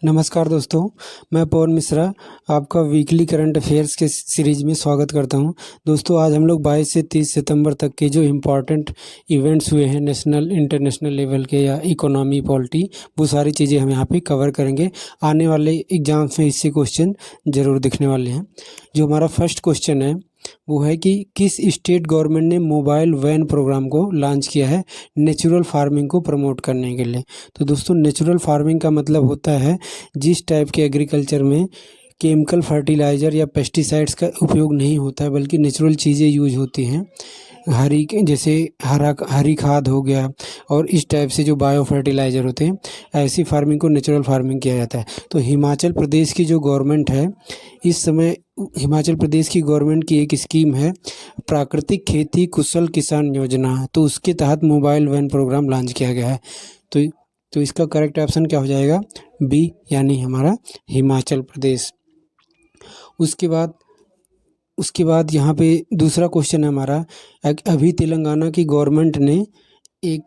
नमस्कार दोस्तों, मैं पवन मिश्रा आपका वीकली करंट अफेयर्स के सीरीज में स्वागत करता हूं। दोस्तों, आज हम लोग 22 से 30 सितंबर तक के जो इम्पोर्टेंट इवेंट्स हुए हैं नेशनल इंटरनेशनल लेवल के या इकोनॉमी पॉलिटी, वो सारी चीज़ें हम यहाँ पे कवर करेंगे। आने वाले एग्जाम्स में इससे क्वेश्चन ज़रूर दिखने वाले हैं। जो हमारा फर्स्ट क्वेश्चन है वो है कि किस स्टेट गवर्नमेंट ने मोबाइल वैन प्रोग्राम को लॉन्च किया है नेचुरल फार्मिंग को प्रमोट करने के लिए। तो दोस्तों, नेचुरल फार्मिंग का मतलब होता है जिस टाइप के एग्रीकल्चर में केमिकल फर्टिलाइज़र या पेस्टिसाइड्स का उपयोग नहीं होता है बल्कि नेचुरल चीज़ें यूज होती हैं। जैसे हरी खाद हो गया और इस टाइप से जो बायो फर्टिलाइज़र होते हैं, ऐसी फार्मिंग को नेचुरल फार्मिंग किया जाता है। तो हिमाचल प्रदेश की जो गवर्नमेंट है इस समय, हिमाचल प्रदेश की गवर्नमेंट की एक स्कीम है प्राकृतिक खेती कुशल किसान योजना, तो उसके तहत मोबाइल वैन प्रोग्राम लॉन्च किया गया है। तो इसका करेक्ट ऑप्शन क्या हो जाएगा? बी, यानी हमारा हिमाचल प्रदेश। उसके बाद यहाँ पे दूसरा क्वेश्चन है हमारा, अभी तेलंगाना की गवर्नमेंट ने एक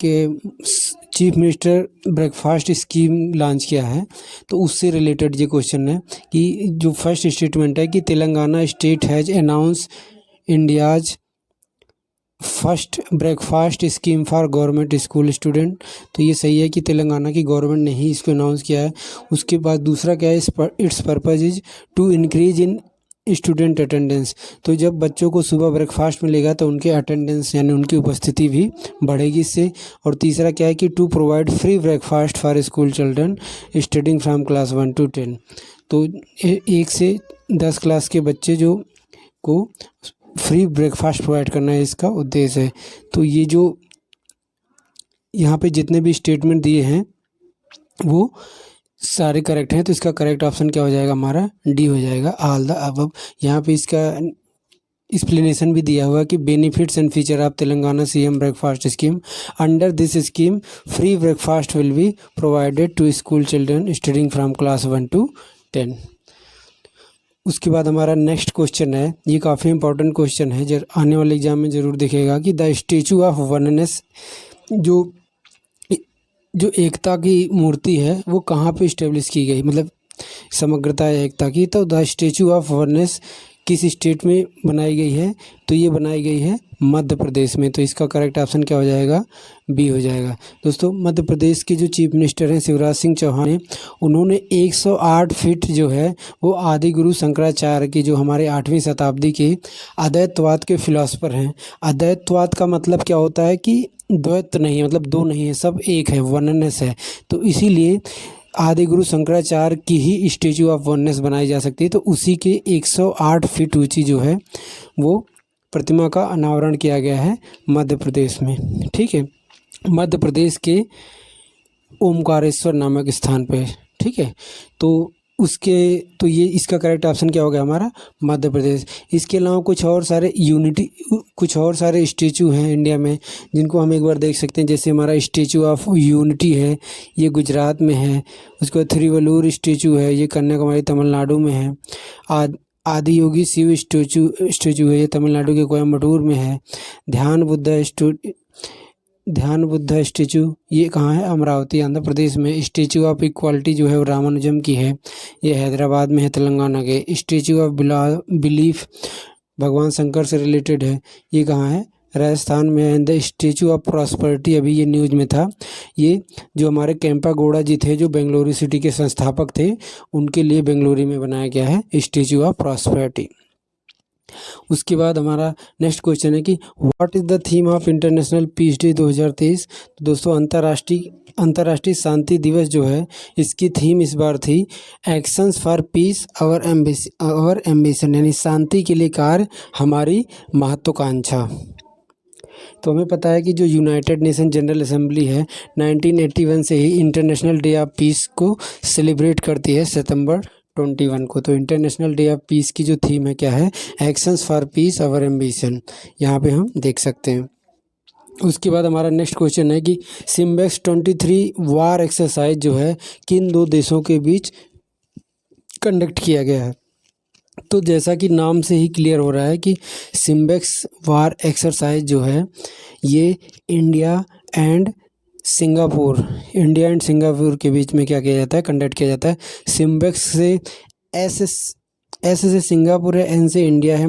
chief minister breakfast scheme launch किया है। तो उससे रिलेटेड ये क्वेश्चन है कि जो फर्स्ट स्टेटमेंट है कि Telangana state has announce India's first breakfast scheme for government school student. तो ये सही है कि तेलंगाना की गवर्नमेंट ने ही इसको अनाउंस किया है। उसके बाद दूसरा क्या है, its purpose is to increase in student attendance. तो जब बच्चों को सुबह ब्रेकफास्ट मिलेगा तो उनके अटेंडेंस यानी उनकी उपस्थिति भी बढ़ेगी इससे। और तीसरा क्या है कि to provide free breakfast for school children studying from class 1 to 10। तो 1 से 10 क्लास के बच्चे जो को फ्री ब्रेकफास्ट प्रोवाइड करना है, इसका उद्देश्य है। तो ये जो यहाँ पे जितने भी स्टेटमेंट दिए हैं वो सारे करेक्ट हैं। तो इसका करेक्ट ऑप्शन क्या हो जाएगा? हमारा डी हो जाएगा, ऑल द अबव। यहाँ पे इसका एक्सप्लेनेशन भी दिया हुआ है कि benefits and feature of Telangana CM breakfast scheme. Under this scheme free breakfast will be provided to school children studying from class 1 to 10। उसके बाद हमारा नेक्स्ट क्वेश्चन है, ये काफ़ी इंपॉर्टेंट क्वेश्चन है, जो आने वाले एग्जाम में ज़रूर दिखेगा कि द स्टेचू ऑफ वननेस, जो एकता की मूर्ति है वो कहाँ पे इस्टेब्लिश की गई, मतलब समग्रता या एकता की। तो द स्टेचू ऑफ वननेस किस स्टेट में बनाई गई है? तो ये बनाई गई है मध्य प्रदेश में। तो इसका करेक्ट ऑप्शन क्या हो जाएगा? बी हो जाएगा। दोस्तों, मध्य प्रदेश के जो चीफ मिनिस्टर हैं शिवराज सिंह चौहान, उन्होंने 108 फीट जो है वो आदि गुरु शंकराचार्य की, जो हमारे 8वीं शताब्दी के अद्वैतवाद के फिलोसफर हैं। अद्वैतवाद का मतलब क्या होता है कि द्वैत नहीं है, मतलब दो नहीं है, सब एक है, वननेस है। तो इसीलिए आदि गुरु शंकराचार्य की ही स्टेचू ऑफ वननेस बनाई जा सकती है। तो उसी के 108 फीट ऊंची जो है वो प्रतिमा का अनावरण किया गया है मध्य प्रदेश में। ठीक है, मध्य प्रदेश के ओमकारेश्वर नामक स्थान पे। ठीक है, तो ये इसका करेक्ट ऑप्शन क्या हो गया हमारा? मध्य प्रदेश। इसके अलावा कुछ और सारे स्टेचू हैं इंडिया में जिनको हम एक बार देख सकते हैं। जैसे हमारा स्टेचू ऑफ यूनिटी है, ये गुजरात में है। उसके बाद थिरुवल्लुवर स्टेचू है, ये कन्याकुमारी तमिलनाडु में है। आदि योगी शिव स्टेचू है, ये तमिलनाडु के कोयम्बटूर में है। ध्यान बुद्धा स्टेचू ये कहाँ है? अमरावती आंध्र प्रदेश में। स्टेचू ऑफ इक्वालिटी जो है वो रामानुजम की है, ये हैदराबाद में है तेलंगाना के। स्टेचू ऑफ बिलीफ भगवान शंकर से रिलेटेड है, ये कहाँ है? राजस्थान में। And the statue of prosperity, अभी ये न्यूज़ में था, ये जो हमारे कैंपा गौड़ा जी थे जो बेंगलुरु सिटी के संस्थापक थे, उनके लिए बेंगलुरु में बनाया गया है स्टेचू ऑफ प्रॉस्पेरिटी। उसके बाद हमारा नेक्स्ट क्वेश्चन है कि what is the theme of international peace day 2023। तो दोस्तों, अंतर्राष्ट्रीय शांति दिवस जो है इसकी थीम इस बार थी actions for peace our ambition, यानी शांति के लिए कार्य हमारी महत्वाकांक्षा। तो हमें पता है कि जो यूनाइटेड नेशन जनरल असेंबली है 1981 से ही इंटरनेशनल डे ऑफ पीस को सेलिब्रेट करती है सितंबर 21 को। तो इंटरनेशनल डे ऑफ पीस की जो थीम है क्या है? Actions for peace our ambition, यहाँ पे हम देख सकते हैं। उसके बाद हमारा नेक्स्ट क्वेश्चन है कि सिम्बेक्स 23 वार एक्सरसाइज जो है किन दो देशों के बीच कंडक्ट किया गया है? तो जैसा कि नाम से ही क्लियर हो रहा है कि सिम्बेक्स वार एक्सरसाइज जो है ये India and Singapore, India and Singapore के बीच में क्या किया जाता है, कंडक्ट किया जाता है। सिम्बेक्स से एस से सिंगापुर है, एन से इंडिया है,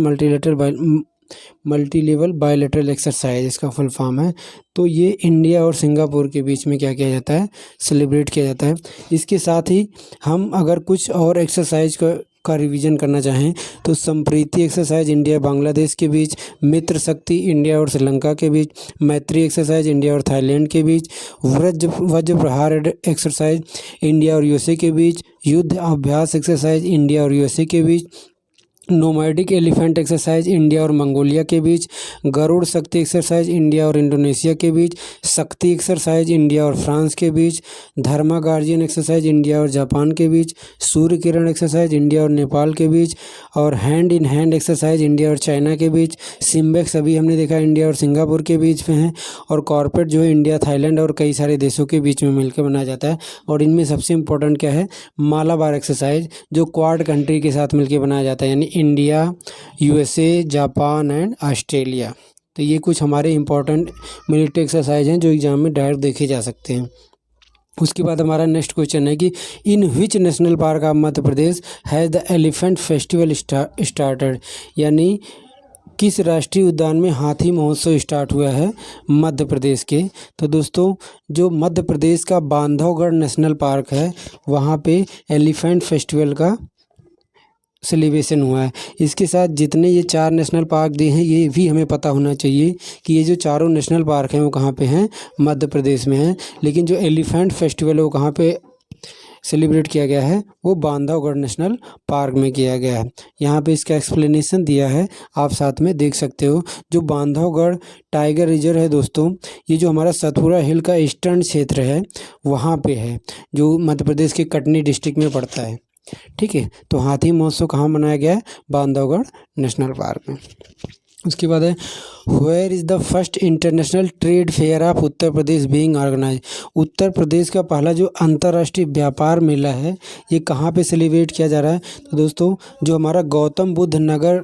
मल्टी लेवल बायलैटरल एक्सरसाइज इसका फुल फॉर्म है। तो ये इंडिया और सिंगापुर के बीच में क्या किया जाता है, सेलिब्रेट किया जाता है। इसके साथ ही हम अगर कुछ और एक्सरसाइज का रिवीजन करना चाहें तो संप्रीति एक्सरसाइज इंडिया बांग्लादेश के बीच, मित्र शक्ति इंडिया और श्रीलंका के बीच, मैत्री एक्सरसाइज इंडिया और थाईलैंड के बीच, वज्र प्रहार एक्सरसाइज इंडिया और यूएसए के बीच, युद्ध अभ्यास एक्सरसाइज इंडिया और यूएसए के बीच, नोमैडिक एलिफेंट एक्सरसाइज इंडिया और मंगोलिया के बीच, गरुड़ शक्ति एक्सरसाइज इंडिया और इंडोनेशिया के बीच, शक्ति एक्सरसाइज इंडिया और फ्रांस के बीच, धर्मा गार्जियन एक्सरसाइज इंडिया और जापान के बीच, सूर्य किरण एक्सरसाइज इंडिया और नेपाल के बीच, और hand in hand exercise India और चाइना के बीच। सिम्बेक्स अभी हमने देखा इंडिया और सिंगापुर के बीच में है, और कॉर्पोरेट जो है इंडिया, थाईलैंड और कई सारे देशों के बीच में मिलकर बनाया जाता है। और इनमें सबसे इम्पोर्टेंट क्या है, मालाबार एक्सरसाइज जो क्वाड कंट्री के साथ मिलकर बनाया जाता है, यानी India, USA, Japan and Australia. तो ये कुछ हमारे इंपॉर्टेंट मिलिट्री एक्सरसाइज हैं जो एग्जाम में डायरेक्ट देखे जा सकते हैं। उसके बाद हमारा नेक्स्ट क्वेश्चन है कि in which national park of Madhya Pradesh has the elephant festival started, यानी किस राष्ट्रीय उद्यान में हाथी महोत्सव स्टार्ट हुआ है मध्य प्रदेश के। तो दोस्तों जो मध्य प्रदेश का बांधवगढ़ नेशनल पार्क है वहाँ पे एलिफेंट फेस्टिवल का सेलिब्रेशन हुआ है। इसके साथ जितने ये 4 नेशनल पार्क दिए हैं ये भी हमें पता होना चाहिए कि ये जो चारों नेशनल पार्क हैं वो कहाँ पे हैं, मध्य प्रदेश में हैं। लेकिन जो एलिफेंट फेस्टिवल है वो कहाँ पे सेलिब्रेट किया गया है, वो बांधवगढ़ नेशनल पार्क में किया गया है। यहाँ पे इसका एक्सप्लेनेशन दिया है, आप साथ में देख सकते हो। जो बांधवगढ़ टाइगर रिजर्व है दोस्तों, ये जो हमारा सतपुरा हिल का ईस्टर्न क्षेत्र है वहाँ पे है, जो मध्य प्रदेश के कटनी डिस्ट्रिक्ट में पड़ता है। ठीक है, तो हाथी महोत्सव कहाँ मनाया गया है, बांधवगढ़ नेशनल पार्क में। उसके बाद है where is the first international trade fair of Uttar Pradesh being organise. Uttar Pradesh का पहला जो अंतर्राष्ट्रीय व्यापार मेला है ये कहाँ पे सेलिब्रेट किया जा रहा है। तो दोस्तों जो हमारा गौतम बुद्ध नगर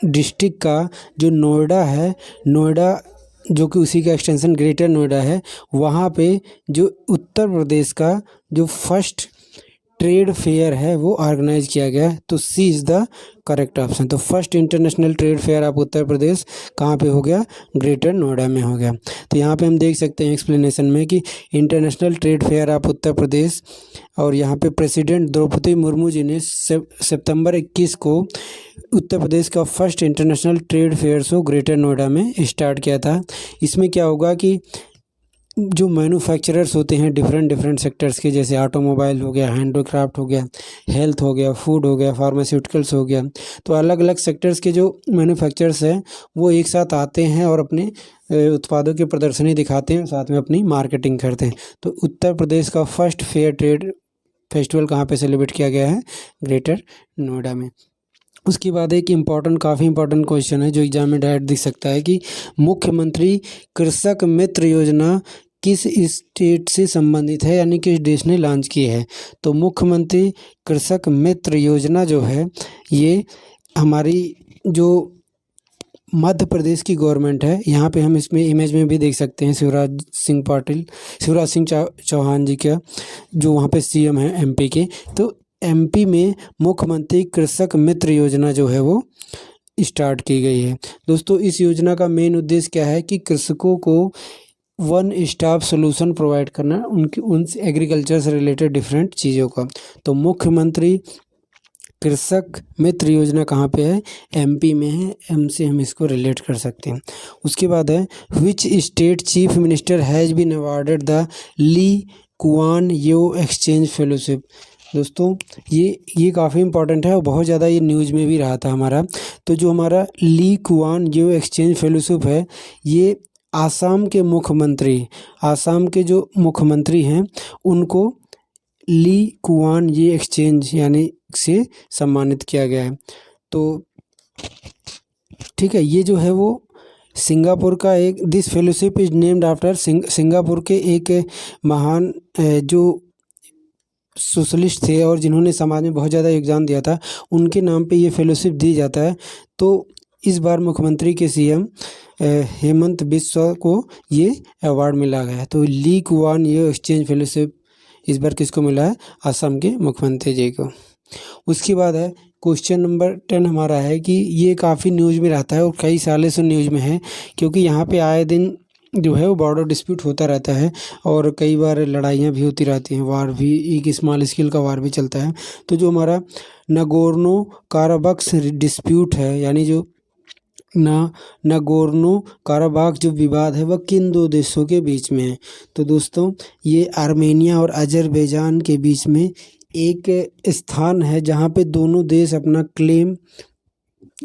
डिस्ट्रिक्ट का जो नोएडा है, नोएडा जो कि उसी का एक्सटेंशन ग्रेटर नोएडा है, वहाँ पे जो उत्तर प्रदेश का जो फर्स्ट ट्रेड फेयर है वो ऑर्गेनाइज किया गया है। तो C is the correct option. तो first international trade fair of Uttar Pradesh कहाँ पे हो गया, ग्रेटर नोएडा में हो गया। तो यहाँ पे हम देख सकते हैं एक्सप्लेनेशन में कि international trade fair of Uttar प्रदेश, और यहाँ पे प्रेसिडेंट द्रौपदी मुर्मू जी ने सितंबर 21 को उत्तर प्रदेश का first international trade fair show greater Noida में स्टार्ट किया था। इसमें क्या होगा कि जो मैन्युफैक्चरर्स होते हैं डिफरेंट सेक्टर्स के, जैसे ऑटोमोबाइल हो गया, हैंडीक्राफ्ट हो गया, हेल्थ हो गया, फूड हो गया, फार्मास्यूटिकल्स हो गया, तो अलग अलग सेक्टर्स के जो मैन्युफैक्चरर्स हैं वो एक साथ आते हैं और अपने उत्पादों की प्रदर्शनी दिखाते हैं, साथ में अपनी मार्केटिंग करते हैं। तो उत्तर प्रदेश का फर्स्ट फेयर ट्रेड फेस्टिवल कहाँ पे सेलिब्रेट किया गया है, ग्रेटर नोएडा में। उसके बाद एक काफ़ी इंपॉर्टेंट क्वेश्चन है जो एग्जाम में डायरेक्ट दिख सकता है कि मुख्यमंत्री कृषक मित्र योजना किस स्टेट से संबंधित है, यानी किस देश ने लॉन्च की है। तो मुख्यमंत्री कृषक मित्र योजना जो है ये हमारी जो मध्य प्रदेश की गवर्नमेंट है, यहाँ पे हम इसमें इमेज में भी देख सकते हैं शिवराज सिंह चौहान जी का, जो वहाँ पे सीएम है एमपी के। तो एमपी में मुख्यमंत्री कृषक मित्र योजना जो है वो स्टार्ट की गई है। दोस्तों इस योजना का मेन उद्देश्य क्या है कि कृषकों को वन स्टॉप सोल्यूशन प्रोवाइड करना उन एग्रीकल्चर से रिलेटेड डिफरेंट चीज़ों का। तो मुख्यमंत्री कृषक मित्र योजना कहाँ पे है, एमपी में है, एम से हम इसको रिलेट कर सकते हैं। उसके बाद है which state chief minister has been awarded the Lee Kuan Yew exchange fellowship. दोस्तों ये काफ़ी इंपॉर्टेंट है और बहुत ज़्यादा ये न्यूज़ में भी रहा था हमारा। तो जो हमारा Lee Kuan Yew exchange fellowship है ये आसाम के जो मुख्यमंत्री हैं उनको ली कुआन ये एक्सचेंज यानी से सम्मानित किया गया है। तो ठीक है, ये जो है वो सिंगापुर का एक this fellowship is named after Singapore के एक महान जो सोशलिस्ट थे और जिन्होंने समाज में बहुत ज़्यादा योगदान दिया था, उनके नाम पे ये फेलोशिप दी जाता है। तो इस बार मुख्यमंत्री के सीएम हेमंत बिस्वा को ये अवार्ड मिला गया है। तो ली कुआन ये एक्सचेंज फेलोशिप इस बार किसको मिला है? असम के मुख्यमंत्री जी को। उसके बाद है क्वेश्चन नंबर 10 हमारा है कि ये काफ़ी न्यूज़ में रहता है और कई सालों से न्यूज़ में है, क्योंकि यहाँ पे आए दिन जो है वो बॉर्डर डिस्प्यूट होता रहता है और कई बार लड़ाइयाँ भी होती रहती हैं, वार भी, एक स्मॉल स्केल का वार भी चलता है। तो जो हमारा नगोर्नो काराबक्स डिस्प्यूट है, यानी जो नागोर्नो काराबाख जो विवाद है वह किन दो देशों के बीच में है? तो दोस्तों ये आर्मेनिया और अजरबैजान के बीच में एक स्थान है जहाँ पे दोनों देश अपना क्लेम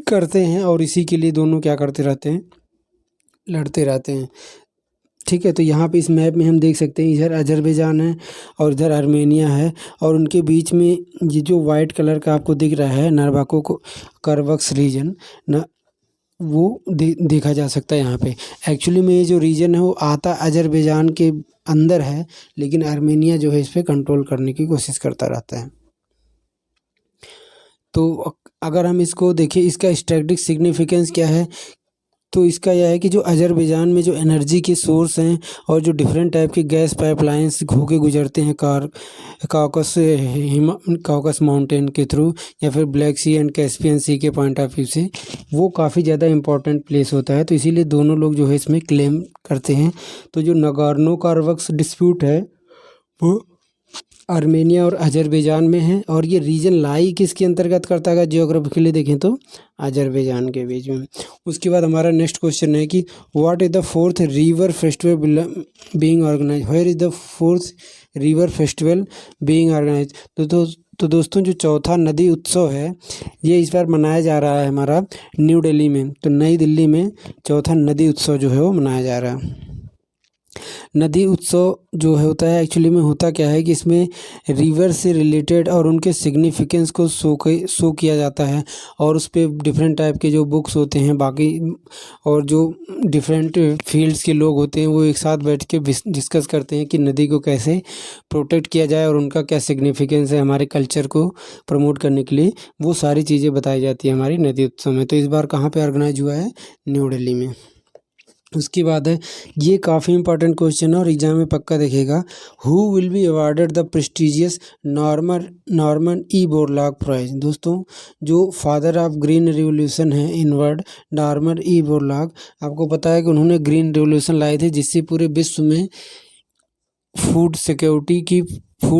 करते हैं और इसी के लिए दोनों क्या करते रहते हैं? लड़ते रहते हैं। ठीक है, तो यहाँ पे इस मैप में हम देख सकते हैं इधर अजरबैजान है और इधर आर्मेनिया है और उनके बीच में ये जो वाइट कलर का आपको दिख रहा है नार्बाको करबक्स रीजन ना, वो देखा जा सकता है यहाँ पे। एक्चुअली में ये जो रीजन है वो आता अजरबैजान के अंदर है, लेकिन आर्मेनिया जो है इस पर कंट्रोल करने की कोशिश करता रहता है। तो अगर हम इसको देखें इसका स्ट्रेटेजिक सिग्निफिकेंस क्या है, तो इसका यह है कि जो अजरबैजान में जो एनर्जी के सोर्स हैं और जो डिफरेंट टाइप के गैस पाइपलाइंस होके गुजरते हैं काकस माउंटेन के थ्रू या फिर ब्लैक सी एंड कैस्पियन सी के पॉइंट ऑफ व्यू से, वो काफ़ी ज़्यादा इंपॉर्टेंट प्लेस होता है। तो इसीलिए दोनों लोग जो है इसमें क्लेम करते हैं। तो जो नगोर्नो काराबाख डिस्प्यूट है वो आर्मेनिया और अजरबैजान में है और ये रीजन लाई किसके अंतर्गत करता है? जियोग्राफिकली देखें तो अजरबैजान के बीच में। उसके बाद हमारा नेक्स्ट क्वेश्चन है कि what is the fourth river festival being organize? Where is the fourth river festival being organize? तो दोस्तों जो चौथा नदी उत्सव है ये इस बार मनाया जा रहा है हमारा न्यू दिल्ली में। तो नई दिल्ली में चौथा नदी उत्सव जो है वो मनाया जा रहा है। नदी उत्सव जो है होता है, एक्चुअली में होता क्या है कि इसमें रिवर से रिलेटेड और उनके सिग्निफिकेंस को शो किया जाता है और उस पर डिफरेंट टाइप के जो बुक्स होते हैं बाकी और जो डिफरेंट फील्ड्स के लोग होते हैं वो एक साथ बैठ के डिस्कस करते हैं कि नदी को कैसे प्रोटेक्ट किया जाए और उनका क्या सिग्निफिकेंस है हमारे कल्चर को प्रमोट करने के लिए। वो सारी चीज़ें बताई जाती है हमारी नदी उत्सव में। तो इस बार कहाँ पर ऑर्गेनाइज हुआ है? न्यू दिल्ली में। उसके बाद है ये काफ़ी इंपॉर्टेंट क्वेश्चन है और एग्जाम में पक्का देखेगा। Who will be awarded the prestigious Norman E Borlaug prize? दोस्तों जो फादर ऑफ ग्रीन रिवोल्यूशन है इनवर्ड नॉर्मन ई बोरलॉग, आपको पता है कि उन्होंने ग्रीन रिवोल्यूशन लाए थे जिससे पूरे विश्व में फूड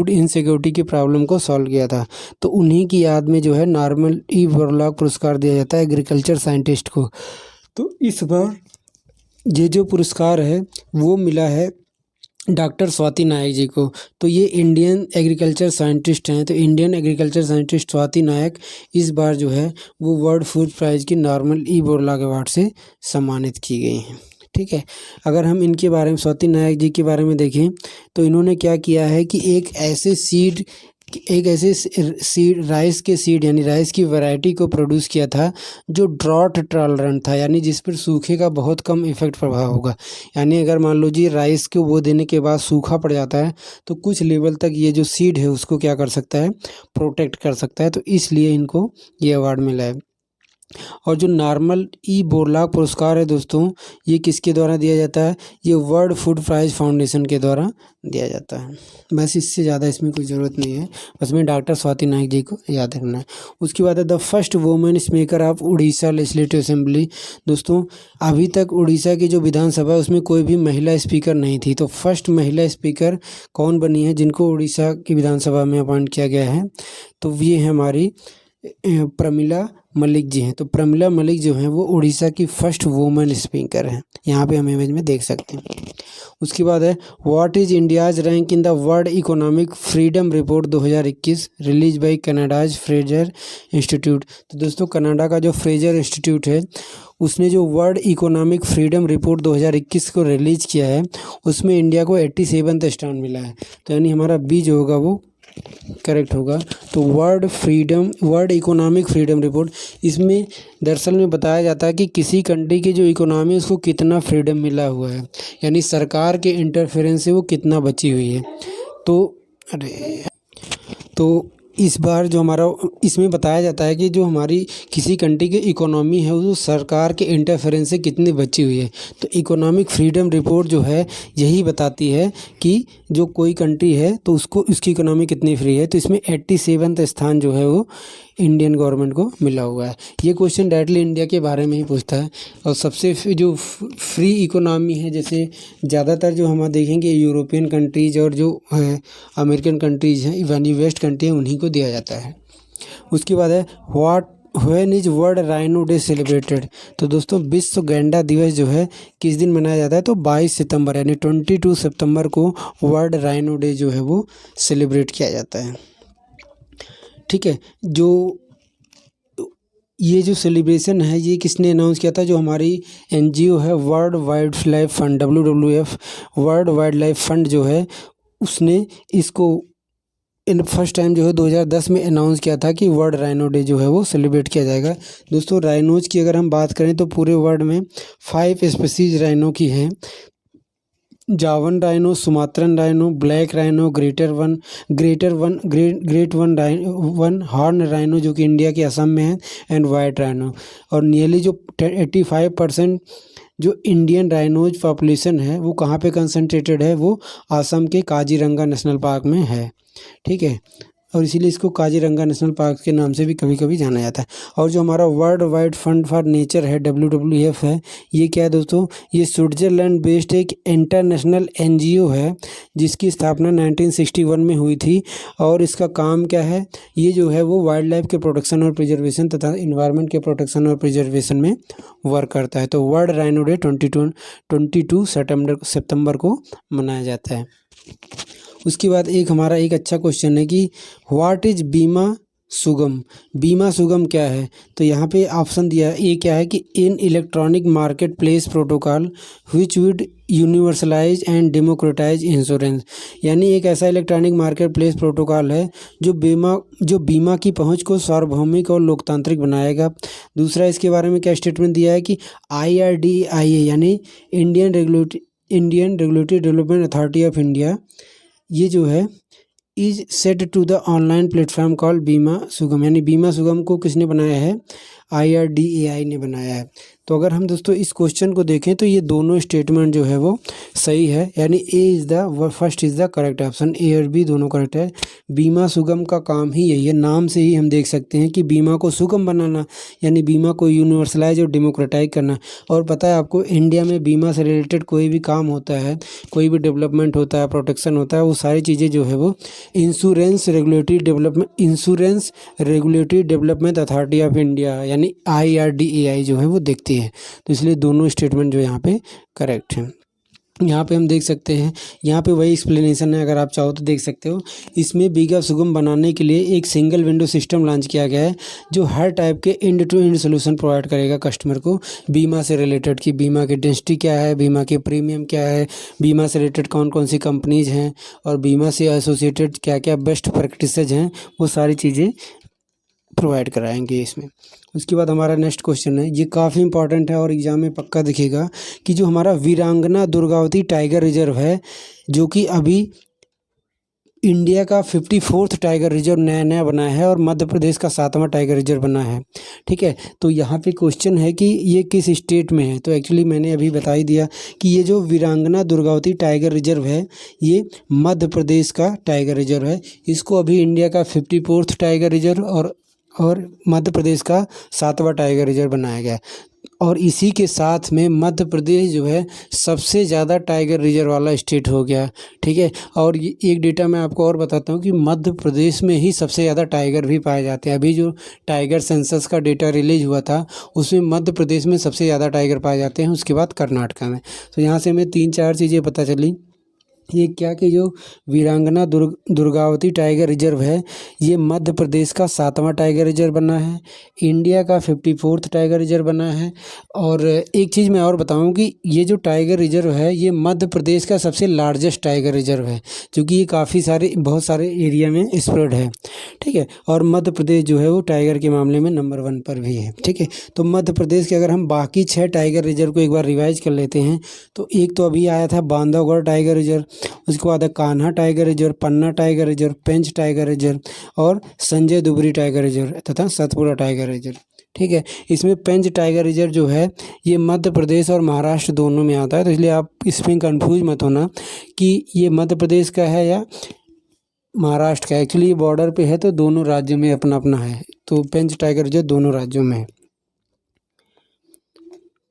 इनसिक्योरिटी की प्रॉब्लम को सॉल्व किया था। तो उन्हीं की याद में जो है नॉर्मन ई बोरलॉग पुरस्कार दिया जाता है एग्रीकल्चर साइंटिस्ट को। तो इस बार ये जो पुरस्कार है वो मिला है डॉक्टर स्वाति नायक जी को। तो ये इंडियन एग्रीकल्चर साइंटिस्ट हैं। तो इंडियन एग्रीकल्चर साइंटिस्ट स्वाति नायक इस बार जो है वो वर्ल्ड फूड प्राइज़ की नॉर्मन ई बोरलॉग अवार्ड से सम्मानित की गई हैं। ठीक है, अगर हम इनके बारे में स्वाति नायक जी के बारे में देखें तो इन्होंने क्या किया है कि एक ऐसे सीड राइस के सीड यानी राइस की वैरायटी को प्रोड्यूस किया था जो ड्रॉट टॉलरेंट था, यानी जिस पर सूखे का बहुत कम इफेक्ट प्रभाव होगा। यानी अगर मान लो जी राइस को वो देने के बाद सूखा पड़ जाता है तो कुछ लेवल तक ये जो सीड है उसको क्या कर सकता है? प्रोटेक्ट कर सकता है। तो इसलिए इनको ये अवार्ड मिला है। और जो नॉर्मन ई बोरलॉग पुरस्कार है दोस्तों ये किसके द्वारा दिया जाता है? ये वर्ल्ड फूड प्राइज फाउंडेशन के द्वारा दिया जाता है। बस इससे ज़्यादा इसमें कोई ज़रूरत नहीं है, बस में डॉक्टर स्वाति नायक जी को याद रखना है। उसके बाद है the first women speaker of Orissa legislative assembly. दोस्तों अभी तक उड़ीसा की जो विधानसभा है उसमें कोई भी महिला स्पीकर नहीं थी। तो फर्स्ट महिला स्पीकर कौन बनी है जिनको उड़ीसा की विधानसभा में अपॉइंट किया गया है? तो ये है हमारी प्रमिला मलिक जी हैं। तो प्रमिला मलिक जो हैं वो उड़ीसा की फर्स्ट वुमेन स्पीकर हैं, यहाँ पे हम इमेज में देख सकते हैं। उसके बाद है what is India's rank in the world economic freedom report 2021 release by Canada's Fraser Institute. तो दोस्तों कनाडा का जो फ्रेजर इंस्टीट्यूट है उसने जो वर्ल्ड इकोनॉमिक फ्रीडम रिपोर्ट 2021 को रिलीज किया है उसमें इंडिया को 87वां स्थान मिला है। तो यानी हमारा बी जो होगा वो करेक्ट होगा। तो वर्ल्ड इकोनॉमिक फ्रीडम रिपोर्ट, इसमें दरअसल में बताया जाता है कि किसी कंट्री की जो इकोनॉमी है उसको कितना फ्रीडम मिला हुआ है, यानी सरकार के इंटरफेरेंस से वो कितना बची हुई है। तो इस बार जो हमारा इसमें बताया जाता है कि जो हमारी किसी कंट्री की इकोनॉमी है वो सरकार के इंटरफेरेंस से कितनी बची हुई है। तो इकोनॉमिक फ्रीडम रिपोर्ट जो है यही बताती है कि जो कोई कंट्री है तो उसको उसकी इकोनॉमी कितनी फ्री है। तो इसमें 87वां स्थान जो है वो इंडियन गवर्नमेंट को मिला हुआ है। ये क्वेश्चन डायरेक्टली इंडिया के बारे में ही पूछता है। और सबसे जो फ्री इकोनॉमी है, जैसे ज़्यादातर जो हम देखेंगे यूरोपियन कंट्रीज़ और जो है अमेरिकन कंट्रीज़ हैं, यानी वेस्ट कंट्री है, उन्हीं को दिया जाता है। उसके बाद है when is world rhino day celebrated. तो दोस्तों विश्व गैंडा दिवस जो है किस दिन मनाया जाता है? तो 22 सितंबर यानी 22 सितंबर को वर्ल्ड राइनो डे जो है वो सेलिब्रेट किया जाता है। ठीक है, ये जो सेलिब्रेशन है ये किसने अनाउंस किया था? जो हमारी एनजीओ है world wild life fund, WWF world wild life fund जो है उसने इसको फर्स्ट टाइम जो है 2010 में अनाउंस किया था कि वर्ल्ड राइनो डे जो है वो सेलिब्रेट किया जाएगा। दोस्तों राइनोज की अगर हम बात करें तो पूरे वर्ल्ड में 5 स्पीसीज राइनो की हैं। जावन rhino, Sumatran rhino, black rhino, great one horn rhino जो कि इंडिया के असम में है, एंड वाइट राइनो। और नियरली जो 85% जो इंडियन राइनोज पॉपुलेशन है वो कहाँ पे कंसंट्रेटेड है? वो असम के काजीरंगा नेशनल पार्क में है। ठीक है, और इसीलिए इसको काजीरंगा नेशनल पार्क के नाम से भी कभी कभी जाना जाता है। और जो हमारा world wide fund for nature है, WWF है, ये क्या है दोस्तों? ये स्विट्जरलैंड बेस्ड एक इंटरनेशनल एनजीओ है जिसकी स्थापना 1961 में हुई थी। और इसका काम क्या है? ये जो है वो वाइल्ड लाइफ के प्रोटेक्शन और प्रिजर्वेशन तथा इन्वायरमेंट के प्रोटेक्शन और प्रिजर्वेशन में वर्क करता है। तो वर्ल्ड राइनो डे 22 सितंबर को मनाया जाता है। उसके बाद हमारा एक अच्छा क्वेश्चन है कि व्हाट इज बीमा सुगम? बीमा सुगम क्या है? तो यहाँ पे ऑप्शन दिया है, ए क्या है कि इन electronic market place protocol which would universalise and democratise insurance. यानी एक ऐसा इलेक्ट्रॉनिक मार्केट प्लेस प्रोटोकॉल है जो बीमा की पहुँच को सार्वभौमिक और लोकतांत्रिक बनाएगा। दूसरा इसके बारे में क्या स्टेटमेंट दिया है कि IRDAI यानी Indian regulatory development authority of India, ये जो है is set to the online platform call Bima Sugam. यानी बीमा सुगम को किसने बनाया है? IRDAI ने बनाया है। तो अगर हम दोस्तों इस क्वेश्चन को देखें तो ये दोनों स्टेटमेंट जो है वो सही है, यानी first is the correct option. A और बी दोनों करेक्ट है। बीमा सुगम का काम ही यही है, नाम से ही हम देख सकते हैं कि बीमा को सुगम बनाना, यानी बीमा को यूनिवर्सलाइज और डेमोक्रेटाइज करना। और पता है आपको, इंडिया में बीमा से रिलेटेड कोई भी काम होता है, कोई भी डेवलपमेंट होता है, प्रोटेक्शन होता है, वो सारी चीज़ें जो है वो insurance regulatory development authority of India यानी IRDAI जो है वो देखती है। तो इसलिए दोनों स्टेटमेंट जो यहाँ पे करेक्ट हैं। यहाँ पे हम देख सकते हैं, यहाँ पे वही एक्सप्लेनेशन है, अगर आप चाहो तो देख सकते हो। इसमें बीमा सुगम बनाने के लिए एक सिंगल विंडो सिस्टम लॉन्च किया गया है जो हर टाइप के end to end solution provide करेगा कस्टमर को बीमा से रिलेटेड, कि बीमा की डेंसिटी क्या है, बीमा के प्रीमियम क्या है, बीमा से रिलेटेड कौन कौन सी कंपनीज हैं, और बीमा से एसोसिएटेड क्या क्या बेस्ट प्रैक्टिसेज हैं, वो सारी चीज़ें प्रोवाइड कराएंगे इसमें। उसके बाद हमारा नेक्स्ट क्वेश्चन है, ये काफ़ी इंपॉर्टेंट है और एग्जाम में पक्का दिखेगा, कि जो हमारा वीरांगना दुर्गावती टाइगर रिजर्व है, जो कि अभी इंडिया का 54th टाइगर रिजर्व नया बना है और मध्य प्रदेश का 7वां टाइगर रिजर्व बना है। ठीक है, तो यहाँ पे क्वेश्चन है कि ये किस स्टेट में है? तो एक्चुअली मैंने अभी बता ही दिया कि ये जो वीरांगना दुर्गावती टाइगर रिजर्व है ये मध्य प्रदेश का टाइगर रिजर्व है। इसको अभी इंडिया का 54th टाइगर रिजर्व और मध्य प्रदेश का 7वां टाइगर रिजर्व बनाया गया है। और इसी के साथ में मध्य प्रदेश जो है सबसे ज़्यादा टाइगर रिजर्व वाला स्टेट हो गया। ठीक है, और ये एक डेटा मैं आपको और बताता हूँ कि मध्य प्रदेश में ही सबसे ज़्यादा टाइगर भी पाए जाते हैं। अभी जो टाइगर सेंसस का डेटा रिलीज हुआ था उसमें मध्य प्रदेश में सबसे ज़्यादा टाइगर पाए जाते हैं, उसके बाद कर्नाटका में। तो यहाँ से हमें 3-4 चीज़ें पता चली। ये क्या कि जो वीरांगना दुर्गावती टाइगर रिजर्व है ये मध्य प्रदेश का 7वां टाइगर रिजर्व बना है, इंडिया का 54th टाइगर रिजर्व बना है। और एक चीज़ मैं और बताऊं कि ये जो टाइगर रिजर्व है ये मध्य प्रदेश का सबसे लार्जेस्ट टाइगर रिजर्व है, क्योंकि ये बहुत सारे एरिया में स्प्रेड है। ठीक है, और मध्य प्रदेश जो है वो टाइगर के मामले में नंबर 1 पर भी है। ठीक है, तो मध्य प्रदेश के अगर हम बाकी 6 टाइगर रिजर्व को एक बार रिवाइज कर लेते हैं तो एक तो अभी आया था बांधवगढ़ टाइगर रिजर्व, उसके बाद है कान्हा टाइगर रिजर्व, पन्ना टाइगर रिजर्व, पेंच टाइगर रिजर्व और संजय दुबरी टाइगर रिजर्व तथा सतपुड़ा टाइगर रिजर्व। ठीक है, इसमें पेंच टाइगर रिजर्व जो है ये मध्य प्रदेश और महाराष्ट्र दोनों में आता है, तो इसलिए आप इसमें कंफ्यूज मत होना कि ये मध्य प्रदेश का है या महाराष्ट्र का। एक्चुअली ये बॉर्डर पे है तो दोनों राज्यों में अपना अपना है, तो पेंच टाइगर रिजर्व दोनों राज्यों में है।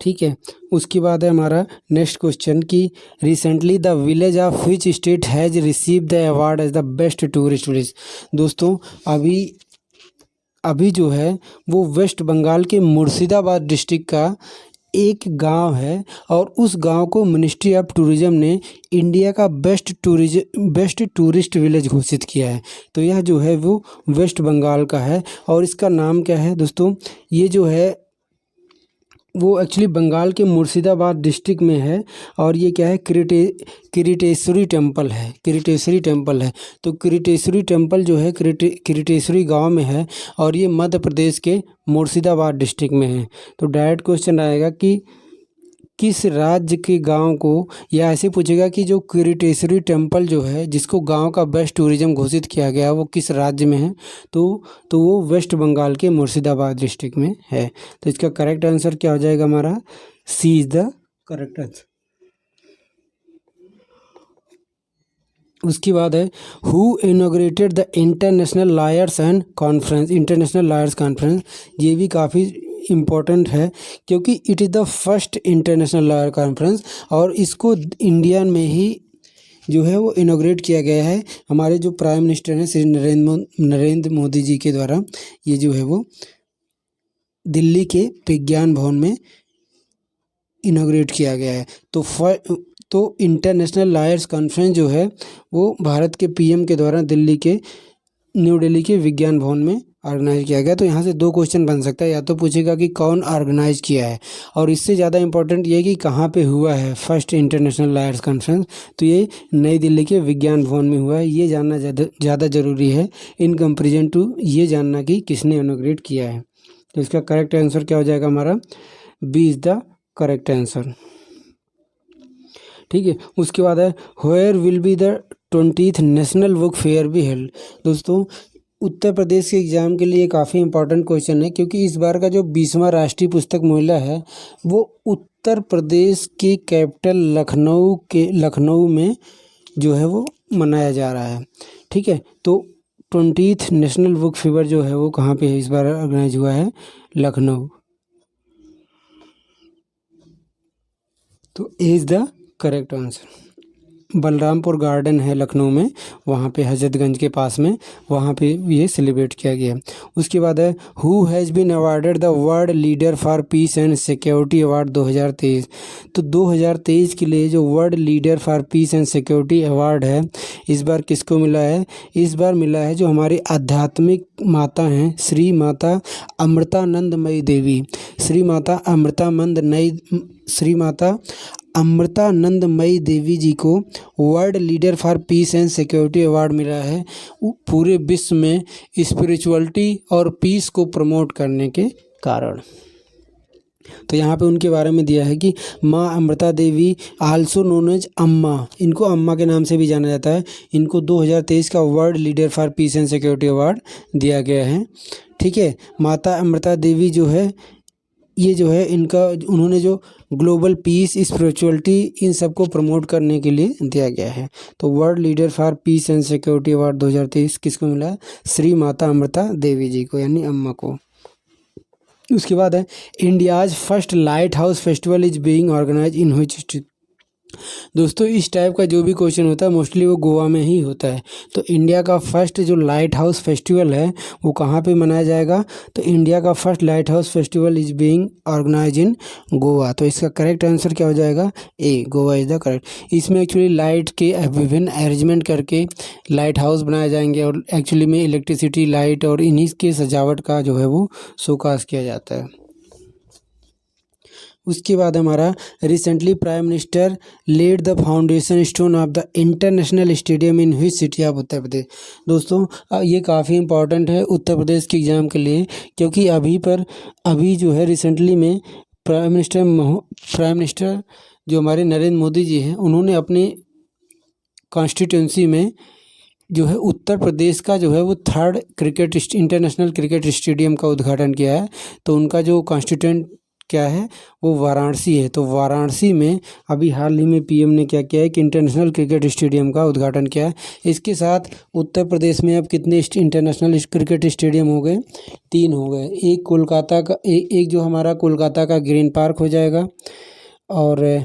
ठीक है, उसके बाद है हमारा नेक्स्ट क्वेश्चन कि recently the village of which state has receive the award as the best tourist village. दोस्तों अभी जो है वो वेस्ट बंगाल के मुर्शिदाबाद डिस्ट्रिक्ट का एक गांव है और उस गांव को मिनिस्ट्री ऑफ टूरिज्म ने इंडिया का बेस्ट टूरिस्ट विलेज घोषित किया है। तो यह जो है वो वेस्ट बंगाल का है और इसका नाम क्या है दोस्तों, ये जो है वो एक्चुअली बंगाल के मुर्शिदाबाद डिस्ट्रिक्ट में है और ये क्या है किरीटेश्वरी टेम्पल है, किरीटेश्वरी टेम्पल है। तो किरीटेश्वरी टेम्पल जो है किरीटेश्वरी गांव में है और ये मध्य प्रदेश के मुर्शिदाबाद डिस्ट्रिक्ट में है। तो डायरेक्ट क्वेश्चन आएगा कि किस राज्य के गांव को, या ऐसे पूछेगा कि जो किरीटेश्वरी टेम्पल जो है जिसको गांव का बेस्ट टूरिज्म घोषित किया गया वो किस राज्य में है, तो वो वेस्ट बंगाल के मुर्शिदाबाद डिस्ट्रिक्ट में है। तो इसका करेक्ट आंसर क्या हो जाएगा हमारा, C is the correct answer. उसके बाद है who inaugurated the international lawyers and conference, international lawyers conference. ये भी काफ़ी इम्पोर्टेंट है क्योंकि it is the first international lawyer conference और इसको इंडिया में ही जो है वो इनॉग्रेट किया गया है। हमारे जो प्राइम मिनिस्टर हैं श्री नरेंद्र मोदी जी के द्वारा ये जो है वो दिल्ली के विज्ञान भवन में इनॉग्रेट किया गया है। तो इंटरनेशनल लायर्स कॉन्फ्रेंस जो है वो भारत के पीएम के द्वारा न्यू दिल्ली के विज्ञान भवन में ऑर्गेनाइज किया गया। तो यहाँ से दो क्वेश्चन बन सकता है, या तो पूछेगा कि कौन ऑर्गेनाइज किया है और इससे ज़्यादा इंपॉर्टेंट ये कि कहाँ पे हुआ है फर्स्ट इंटरनेशनल लायर्स कॉन्फ्रेंस। तो ये नई दिल्ली के विज्ञान भवन में हुआ है, ये जानना ज़्यादा ज़रूरी है इन कंपेरिजन टू ये जानना कि किसने इनॉग्रेट किया है। तो इसका करेक्ट आंसर क्या हो जाएगा हमारा, B is the correct answer. ठीक है, उसके बाद है where will be the 20th national book fair be held. दोस्तों उत्तर प्रदेश के एग्ज़ाम के लिए काफ़ी इंपॉर्टेंट क्वेश्चन है क्योंकि इस बार का जो 20वां राष्ट्रीय पुस्तक मेला है वो उत्तर प्रदेश के कैपिटल लखनऊ में जो है वो मनाया जा रहा है। ठीक है, तो 20th नेशनल बुक फेयर जो है वो कहाँ पे है, इस बार ऑर्गेनाइज हुआ है लखनऊ। तो A is the correct answer. Balrampur garden है लखनऊ में, वहाँ पे हजरतगंज के पास में, वहाँ पे ये सेलिब्रेट किया गया। उसके बाद है who has been awarded the world leader for peace and security award 2023। तो 2023 के लिए जो world leader for peace and security award है इस बार किसको मिला है, इस बार मिला है जो हमारी आध्यात्मिक माता हैं श्री माता अमृतानंदमयी देवी। श्री माता अमृतानंदमयी देवी जी को world leader for peace and security award मिला है पूरे विश्व में स्पिरिचुअलिटी और पीस को प्रमोट करने के कारण। तो यहाँ पे उनके बारे में दिया है कि माँ Amrita Devi also known as अम्मा, इनको अम्मा के नाम से भी जाना जाता है, इनको 2023 का world leader for peace and security award दिया गया है। ठीक है, माता अमृता देवी जो है ये जो है उन्होंने जो ग्लोबल पीस स्पिरिचुअलिटी इन सबको प्रमोट करने के लिए दिया गया है। तो world leader for peace and security award 2023 किसको मिला है, श्री माता अमृता देवी जी को यानी अम्मा को। उसके बाद है India's first light house festival is being organise in which state. दोस्तों इस टाइप का जो भी क्वेश्चन होता है मोस्टली वो गोवा में ही होता है। तो इंडिया का फर्स्ट जो लाइट हाउस फेस्टिवल है वो कहाँ पे मनाया जाएगा, तो इंडिया का first light house festival is being organise in Goa. तो इसका करेक्ट आंसर क्या हो जाएगा, A, Goa is the correct. इसमें एक्चुअली लाइट के विभिन्न अरेंजमेंट करके लाइट हाउस बनाए जाएंगे और एक्चुअली में इलेक्ट्रिसिटी लाइट और इन्हीं के सजावट का जो है वो शोकास किया जाता है। उसके बाद हमारा recently prime minister laid the foundation stone of the international stadium in which city of Uttar Pradesh. दोस्तों ये काफ़ी इंपॉर्टेंट है उत्तर प्रदेश के एग्ज़ाम के लिए क्योंकि अभी जो है रिसेंटली में प्राइम मिनिस्टर जो हमारे नरेंद्र मोदी जी हैं उन्होंने अपने कॉन्स्टिट्यूंसी में जो है उत्तर प्रदेश का जो है वो थर्ड इंटरनेशनल क्रिकेट स्टेडियम का उद्घाटन किया है। तो उनका जो कॉन्स्टिट्यूंट क्या है वो वाराणसी है। तो वाराणसी में अभी हाल ही में पीएम ने क्या किया है कि इंटरनेशनल क्रिकेट स्टेडियम का उद्घाटन किया है। इसके साथ उत्तर प्रदेश में अब कितने इंटरनेशनल क्रिकेट स्टेडियम हो गए? 3 हो गए। एक कोलकाता का एक जो हमारा कोलकाता का ग्रीन पार्क हो जाएगा, और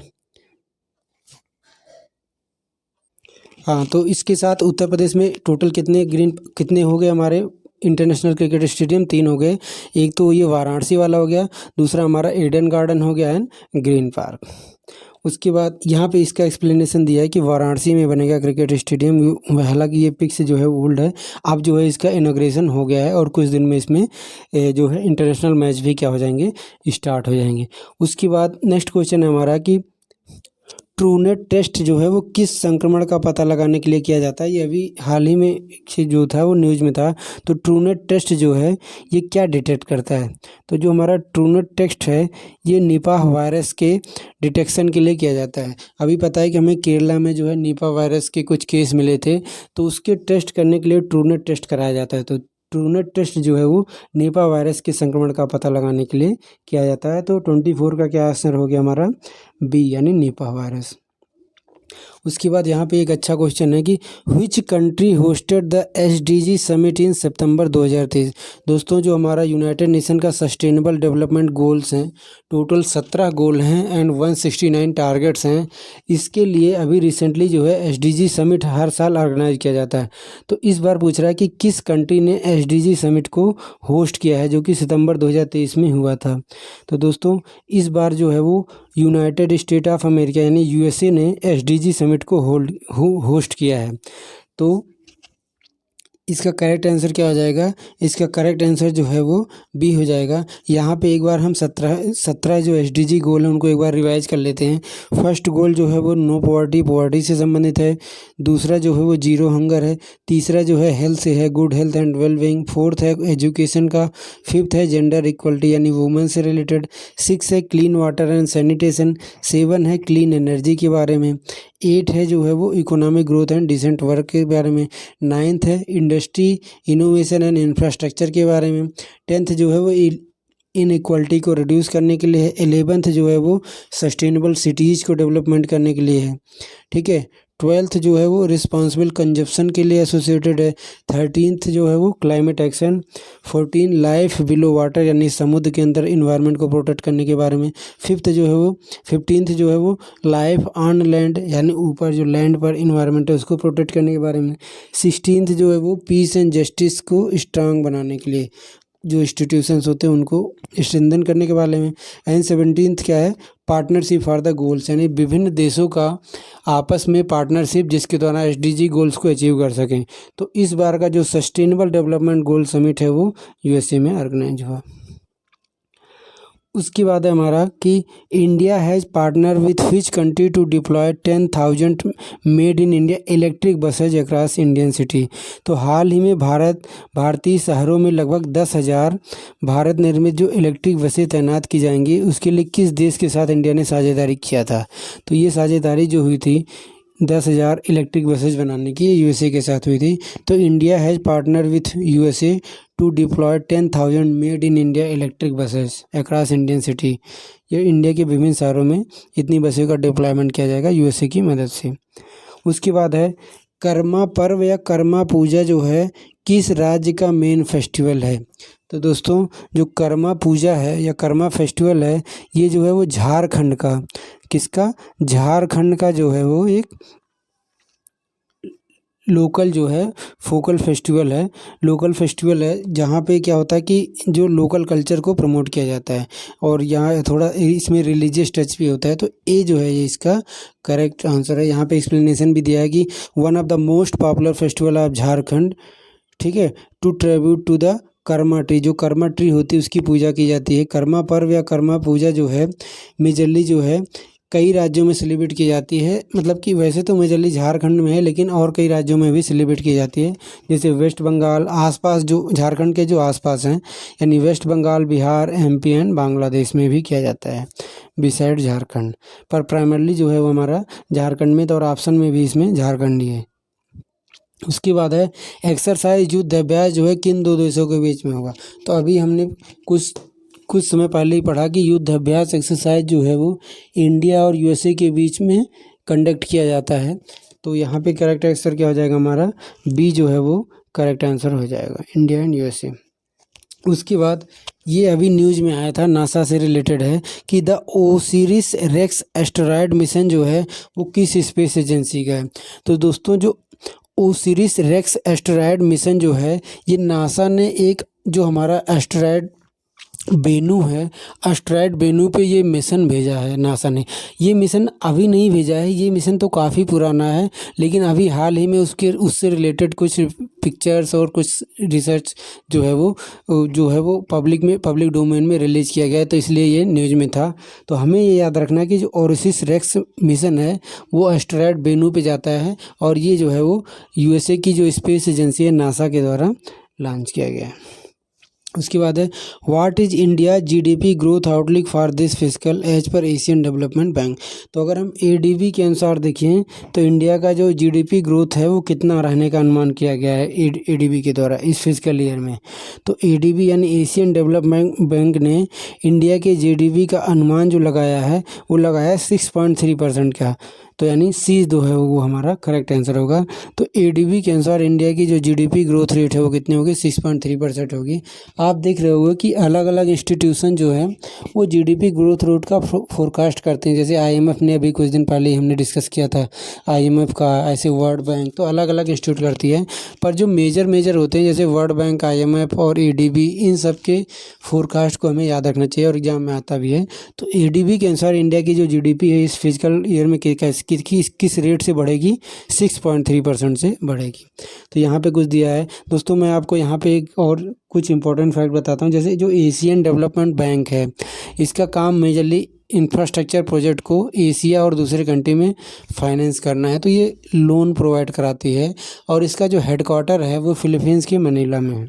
हाँ, तो इसके साथ उत्तर प्रदेश में टोटल कितने हो गए हमारे इंटरनेशनल क्रिकेट स्टेडियम? 3 हो गए। एक तो ये वाराणसी वाला हो गया, दूसरा हमारा ईडन गार्डन हो गया एंड ग्रीन पार्क। उसके बाद यहाँ पे इसका एक्सप्लेनेशन दिया है कि वाराणसी में बनेगा क्रिकेट स्टेडियम। हालांकि ये पिक्स जो है ओल्ड है, अब जो है इसका इनॉग्रेशन हो गया है और कुछ दिन में इसमें जो है इंटरनेशनल मैच भी क्या हो जाएंगे, स्टार्ट हो जाएंगे। उसके बाद नेक्स्ट क्वेश्चन है हमारा कि ट्रूनेट टेस्ट जो है वो किस संक्रमण का पता लगाने के लिए किया जाता है? ये अभी हाल ही में जो था वो न्यूज़ में था। तो ट्रूनेट टेस्ट जो है ये क्या डिटेक्ट करता है? तो जो हमारा ट्रूनेट टेस्ट है ये निपाह वायरस के डिटेक्शन के लिए किया जाता है। अभी पता है कि हमें केरला में जो है निपाह वायरस के कुछ केस मिले थे, तो उसके टेस्ट करने के लिए ट्रूनेट टेस्ट कराया जाता है। तो ट्रूनेट टेस्ट जो है वो निपाह वायरस के संक्रमण का पता लगाने के लिए किया जाता है। तो 24 का क्या आंसर हो गया हमारा? बी, यानी निपाह वायरस। उसके बाद यहाँ पे एक अच्छा क्वेश्चन है कि which country hosted the SDG summit in सितंबर 2023? दोस्तों, जो हमारा यूनाइटेड नेशन का सस्टेनेबल डेवलपमेंट गोल्स हैं, टोटल 17 गोल हैं एंड 169 टारगेट्स हैं। इसके लिए अभी रिसेंटली जो है SDG समिट हर साल ऑर्गेनाइज किया जाता है। तो इस बार पूछ रहा है कि किस कंट्री ने SDG समिट को होस्ट किया है, जो कि सितंबर 2023 में हुआ था। तो दोस्तों, इस बार जो है वो यूनाइटेड स्टेट ऑफ अमेरिका यानी USA ने SDG समिट को होस्ट किया है। तो इसका करेक्ट आंसर क्या हो जाएगा? इसका करेक्ट आंसर जो है वो बी हो जाएगा। यहाँ पे एक बार हम 17 जो SDG गोल हैं उनको एक बार रिवाइज कर लेते हैं। फर्स्ट गोल जो है वो नो पॉवर्टी से संबंधित है। दूसरा जो है वो जीरो हंगर है। तीसरा जो है हेल्थ से है, good health and well being. Fourth है एजुकेशन का। फिफ्थ है जेंडर इक्वलिटी यानी वुमेन से रिलेटेड। 6 है क्लीन वाटर एंड सैनिटेशन। 7 है क्लीन एनर्जी के बारे में। 8 है जो है वो economic growth and decent work के बारे में। 9th है इंडस्ट्री इनोवेशन एंड इंफ्रास्ट्रक्चर के बारे में। 10th जो है वो इनइक्वालिटी को रिड्यूस करने के लिए है। 11th जो है वो सस्टेनेबल सिटीज़ को डेवलपमेंट करने के लिए है। ठीक है। 12th जो है वो रिस्पॉन्सिबल कंजप्शन के लिए एसोसिएटेड है। 13th जो है वो climate action. 14 life below water यानी समुद्र के अंदर इन्वायरमेंट को प्रोटेक्ट करने के बारे में। 15th जो है वो लाइफ ऑन लैंड यानी ऊपर जो लैंड पर इन्वायरमेंट है उसको प्रोटेक्ट करने के बारे में। 16th जो है वो पीस एंड जस्टिस को स्ट्रांग बनाने के लिए जो इंस्टीट्यूशंस होते हैं उनको स्ट्रेंथन करने के बारे में। एंड 17th क्या है? पार्टनरशिप फॉर द गोल्स यानी विभिन्न देशों का आपस में पार्टनरशिप जिसके द्वारा SDG गोल्स को अचीव कर सकें। तो इस बार का जो सस्टेनेबल डेवलपमेंट गोल समिट है वो USA में ऑर्गेनाइज हुआ। उसके बाद है हमारा कि India has partner with which country to deploy 10,000 made in India electric buses across Indian city? तो हाल ही में भारतीय शहरों में लगभग 10,000 भारत निर्मित जो इलेक्ट्रिक बसें तैनात की जाएंगी, उसके लिए किस देश के साथ इंडिया ने साझेदारी किया था? तो ये साझेदारी जो हुई थी 10,000 इलेक्ट्रिक बसेज बनाने की USA के साथ हुई थी। तो India has partner with USA to deploy 10,000 made in India electric buses across Indian city. ये इंडिया के विभिन्न शहरों में इतनी बसों का डिप्लॉयमेंट किया जाएगा USA की मदद से। उसके बाद है कर्मा पर्व या कर्मा पूजा जो है किस राज्य का मेन फेस्टिवल है? तो दोस्तों, जो कर्मा पूजा है या कर्मा फेस्टिवल है ये जो है वो झारखंड का, किसका? झारखंड का जो है वो एक लोकल जो है फोकल फेस्टिवल है, लोकल फेस्टिवल है जहाँ पे क्या होता है कि जो लोकल कल्चर को प्रमोट किया जाता है और यहाँ थोड़ा इसमें रिलीजियस टच भी होता है। तो ये जो है ये इसका करेक्ट आंसर है। यहाँ पे एक्सप्लेनेशन भी दिया है कि one of the most popular festival of Jharkhand, ठीक है, to tribute to the Karma tree, जो कर्मा ट्री होती है उसकी पूजा की जाती है। कर्मा पर्व या कर्मा पूजा जो है मेजरली जो है कई राज्यों में सेलिब्रेट की जाती है, मतलब कि वैसे तो मेजरली झारखंड में है, लेकिन और कई राज्यों में भी सेलिब्रेट की जाती है। जैसे वेस्ट बंगाल, आसपास जो झारखंड के जो आसपास हैं, यानी West Bengal, Bihar, MP and Bangladesh में भी किया जाता है बिसाइड झारखंड। पर प्राइमरली जो है वो हमारा झारखंड में, तो और ऑप्शन में भी इसमें झारखंड ही है। उसके बाद है एक्सरसाइज युद्ध अभ्यास जो है किन दो देशों के बीच में होगा। तो अभी हमने कुछ समय पहले ही पढ़ा कि युद्ध अभ्यास एक्सरसाइज जो है वो इंडिया और यूएसए के बीच में कंडक्ट किया जाता है। तो यहाँ पे करेक्ट आंसर क्या हो जाएगा हमारा, बी जो है वो करेक्ट आंसर हो जाएगा, इंडिया एंड यूएसए। उसके बाद ये अभी न्यूज़ में आया था, नासा से रिलेटेड है, कि the Osiris Rex asteroid mission जो है वो किस स्पेस एजेंसी का है। तो दोस्तों जो ओसिरिस रेक्स एस्टेरॉयड मिशन जो है, ये नासा ने एक जो हमारा एस्टेरॉयड बेनू है, एस्टेरॉयड बेनू पे ये मिशन भेजा है नासा ने। ये मिशन अभी नहीं भेजा है, ये मिशन तो काफ़ी पुराना है, लेकिन अभी हाल ही में उससे रिलेटेड कुछ पिक्चर्स और कुछ रिसर्च जो है वो पब्लिक डोमेन में रिलीज़ किया गया है, तो इसलिए ये न्यूज़ में था। तो हमें ये याद रखना है कि जो ओसिरिस रेक्स मिशन है वो एस्टेरॉयड बेनू पे जाता है, और ये जो है वो यूएसए की जो स्पेस एजेंसी है नासा के द्वारा लॉन्च किया गया है। उसके बाद है what is India GDP growth outlook for this fiscal as per Asian development bank. तो अगर हम एडीबी के अनुसार देखें तो इंडिया का जो जीडीपी ग्रोथ है वो कितना रहने का अनुमान किया गया है एडीबी के द्वारा इस फिस्कल ईयर में। तो एडीबी यानी एशियन डेवलपमेंट बैंक ने इंडिया के जीडीपी का अनुमान जो लगाया है वो लगाया है 6.3% का। तो यानी सी जो है वो हमारा करेक्ट आंसर होगा। तो एडीबी के अनुसार इंडिया की जो जीडीपी ग्रोथ रेट है वो कितनी होगी, 6.3% होगी। आप देख रहे होंगे कि अलग अलग इंस्टीट्यूशन जो है वो जीडीपी ग्रोथ रेट का फोरकास्ट करते हैं। जैसे आईएमएफ ने अभी कुछ दिन पहले हमने डिस्कस किया था आईएमएफ का, ऐसे वर्ल्ड बैंक, तो अलग अलग इंस्टीट्यूट करती है। पर जो मेजर होते हैं जैसे वर्ल्ड बैंक, आईएमएफ और एडीबी, इन सब के फोरकास्ट को हमें याद रखना चाहिए और एग्जाम में आता भी है। तो एडीबी के अनुसार इंडिया की जो जीडीपी है इस फिजिकल ईयर में किस रेट से बढ़ेगी, 6.3% से बढ़ेगी। तो यहाँ पे कुछ दिया है दोस्तों। मैं आपको यहाँ पे एक और कुछ इंपॉर्टेंट फैक्ट बताता हूँ। जैसे जो एशियन डेवलपमेंट बैंक है, इसका काम मेजरली इंफ्रास्ट्रक्चर प्रोजेक्ट को एशिया और दूसरे कंट्री में फाइनेंस करना है। तो ये लोन प्रोवाइड कराती है, और इसका जो हेडक्वार्टर है वो फिलीपींस के मनीला में है।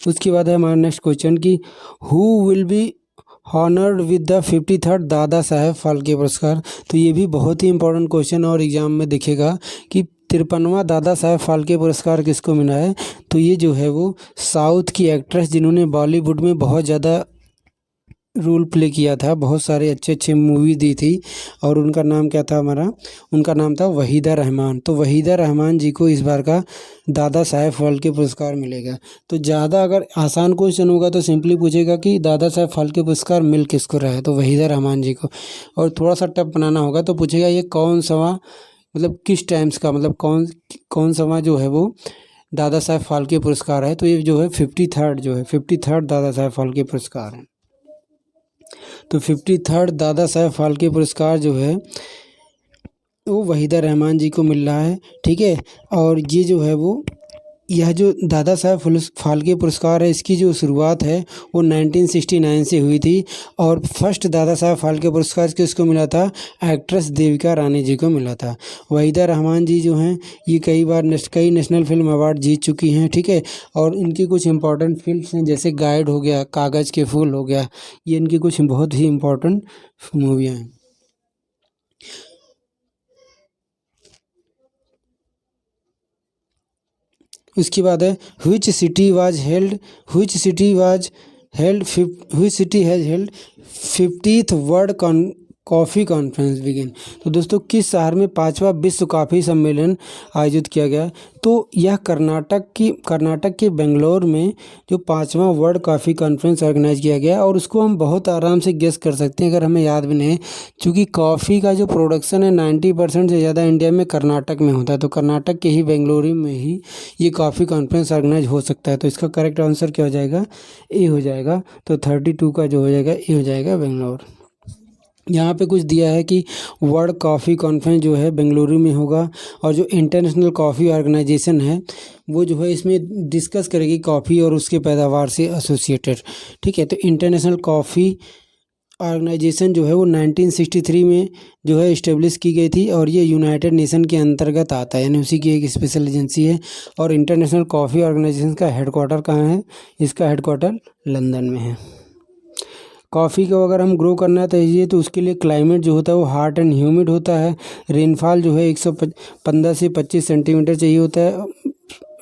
उसके बाद है हमारा नेक्स्ट क्वेश्चन कि who will B honoured with the 53rd Dada Saheb Phalke पुरस्कार। तो ये भी बहुत ही इंपॉर्टेंट क्वेश्चन और एग्जाम में दिखेगा कि 53वां दादा साहेब फाल्के पुरस्कार किसको मिला है। तो ये जो है वो साउथ की एक्ट्रेस जिन्होंने बॉलीवुड में बहुत ज़्यादा रोल प्ले किया था, बहुत सारे अच्छे मूवी दी थी, और उनका नाम क्या था उनका नाम था वहीदा रहमान। तो वहीदा रहमान जी को इस बार का दादा साहेब फाल्के पुरस्कार मिलेगा। तो ज़्यादा अगर आसान क्वेश्चन होगा तो सिंपली पूछेगा कि दादा साहेब फाल्के पुरस्कार मिल किसको रहा है, तो वहीदा रहमान जी को। और थोड़ा सा टफ बनाना होगा तो पूछेगा ये कौन सवा, मतलब किस टाइम्स का, मतलब कौन सवा जो है वो दादा साहेब फाल्के पुरस्कार है। तो ये जो है 53rd दादा साहेब फाल्के पुरस्कार है। तो 53rd दादा साहेब फाल्के पुरस्कार जो है वो वहीदा रहमान जी को मिल रहा है, ठीक है। और ये जो है वो यह जो दादा साहेब फाल्के पुरस्कार है इसकी जो शुरुआत है वो 1969 से हुई थी, और फर्स्ट दादा साहेब फाल्के पुरस्कार किसको मिला था, एक्ट्रेस देविका रानी जी को मिला था। वहीदा रहमान जी जो हैं ये कई नेशनल फिल्म अवार्ड जीत चुकी हैं, ठीक है। और इनकी कुछ इंपॉर्टेंट फिल्म्स हैं जैसे गाइड हो गया, कागज़ के फूल हो गया, ये इनकी कुछ बहुत ही इम्पोर्टेंट मूवियाँ हैं। उसके बाद है which city has held 50th world coffee conference begin. तो दोस्तों किस शहर में 5वां विश्व कॉफ़ी सम्मेलन आयोजित किया गया। तो यह कर्नाटक के बेंगलोर में जो 5वां वर्ल्ड कॉफ़ी कॉन्फ्रेंस ऑर्गेनाइज किया गया, और उसको हम बहुत आराम से गेस कर सकते हैं अगर हमें याद भी नहीं, क्योंकि कॉफ़ी का जो प्रोडक्शन है 90% से ज़्यादा इंडिया में कर्नाटक में होता है। तो कर्नाटक के ही बेंगलुरु में ही ये कॉफ़ी कॉन्फ्रेंस ऑर्गेनाइज हो सकता है। तो इसका करेक्ट आंसर क्या हो जाएगा, ए हो जाएगा। तो 32 का जो हो जाएगा ए हो जाएगा बेंगलोर। यहाँ पे कुछ दिया है कि वर्ल्ड कॉफ़ी कॉन्फ्रेंस जो है बेंगलुरु में होगा, और जो इंटरनेशनल कॉफ़ी ऑर्गेनाइजेशन है वो जो है इसमें डिस्कस करेगी कॉफ़ी और उसके पैदावार से एसोसिएटेड, ठीक है। तो इंटरनेशनल कॉफ़ी ऑर्गेनाइजेशन जो है वो 1963 में जो है इस्टेब्लिश की गई थी और ये यूनाइटेड नेशन के अंतर्गत आता है, यानी उसी की एक स्पेशल एजेंसी है। और इंटरनेशनल कॉफ़ी ऑर्गेनाइजेशन का हेडक्वार्टर कहाँ है? इसका हेडक्वार्टर लंदन में है। कॉफ़ी को अगर हम ग्रो करना चाहिए तो उसके लिए क्लाइमेट जो होता है वो हॉट एंड ह्यूमिड होता है। रेनफॉल जो है 115 से 25 सेंटीमीटर चाहिए होता है,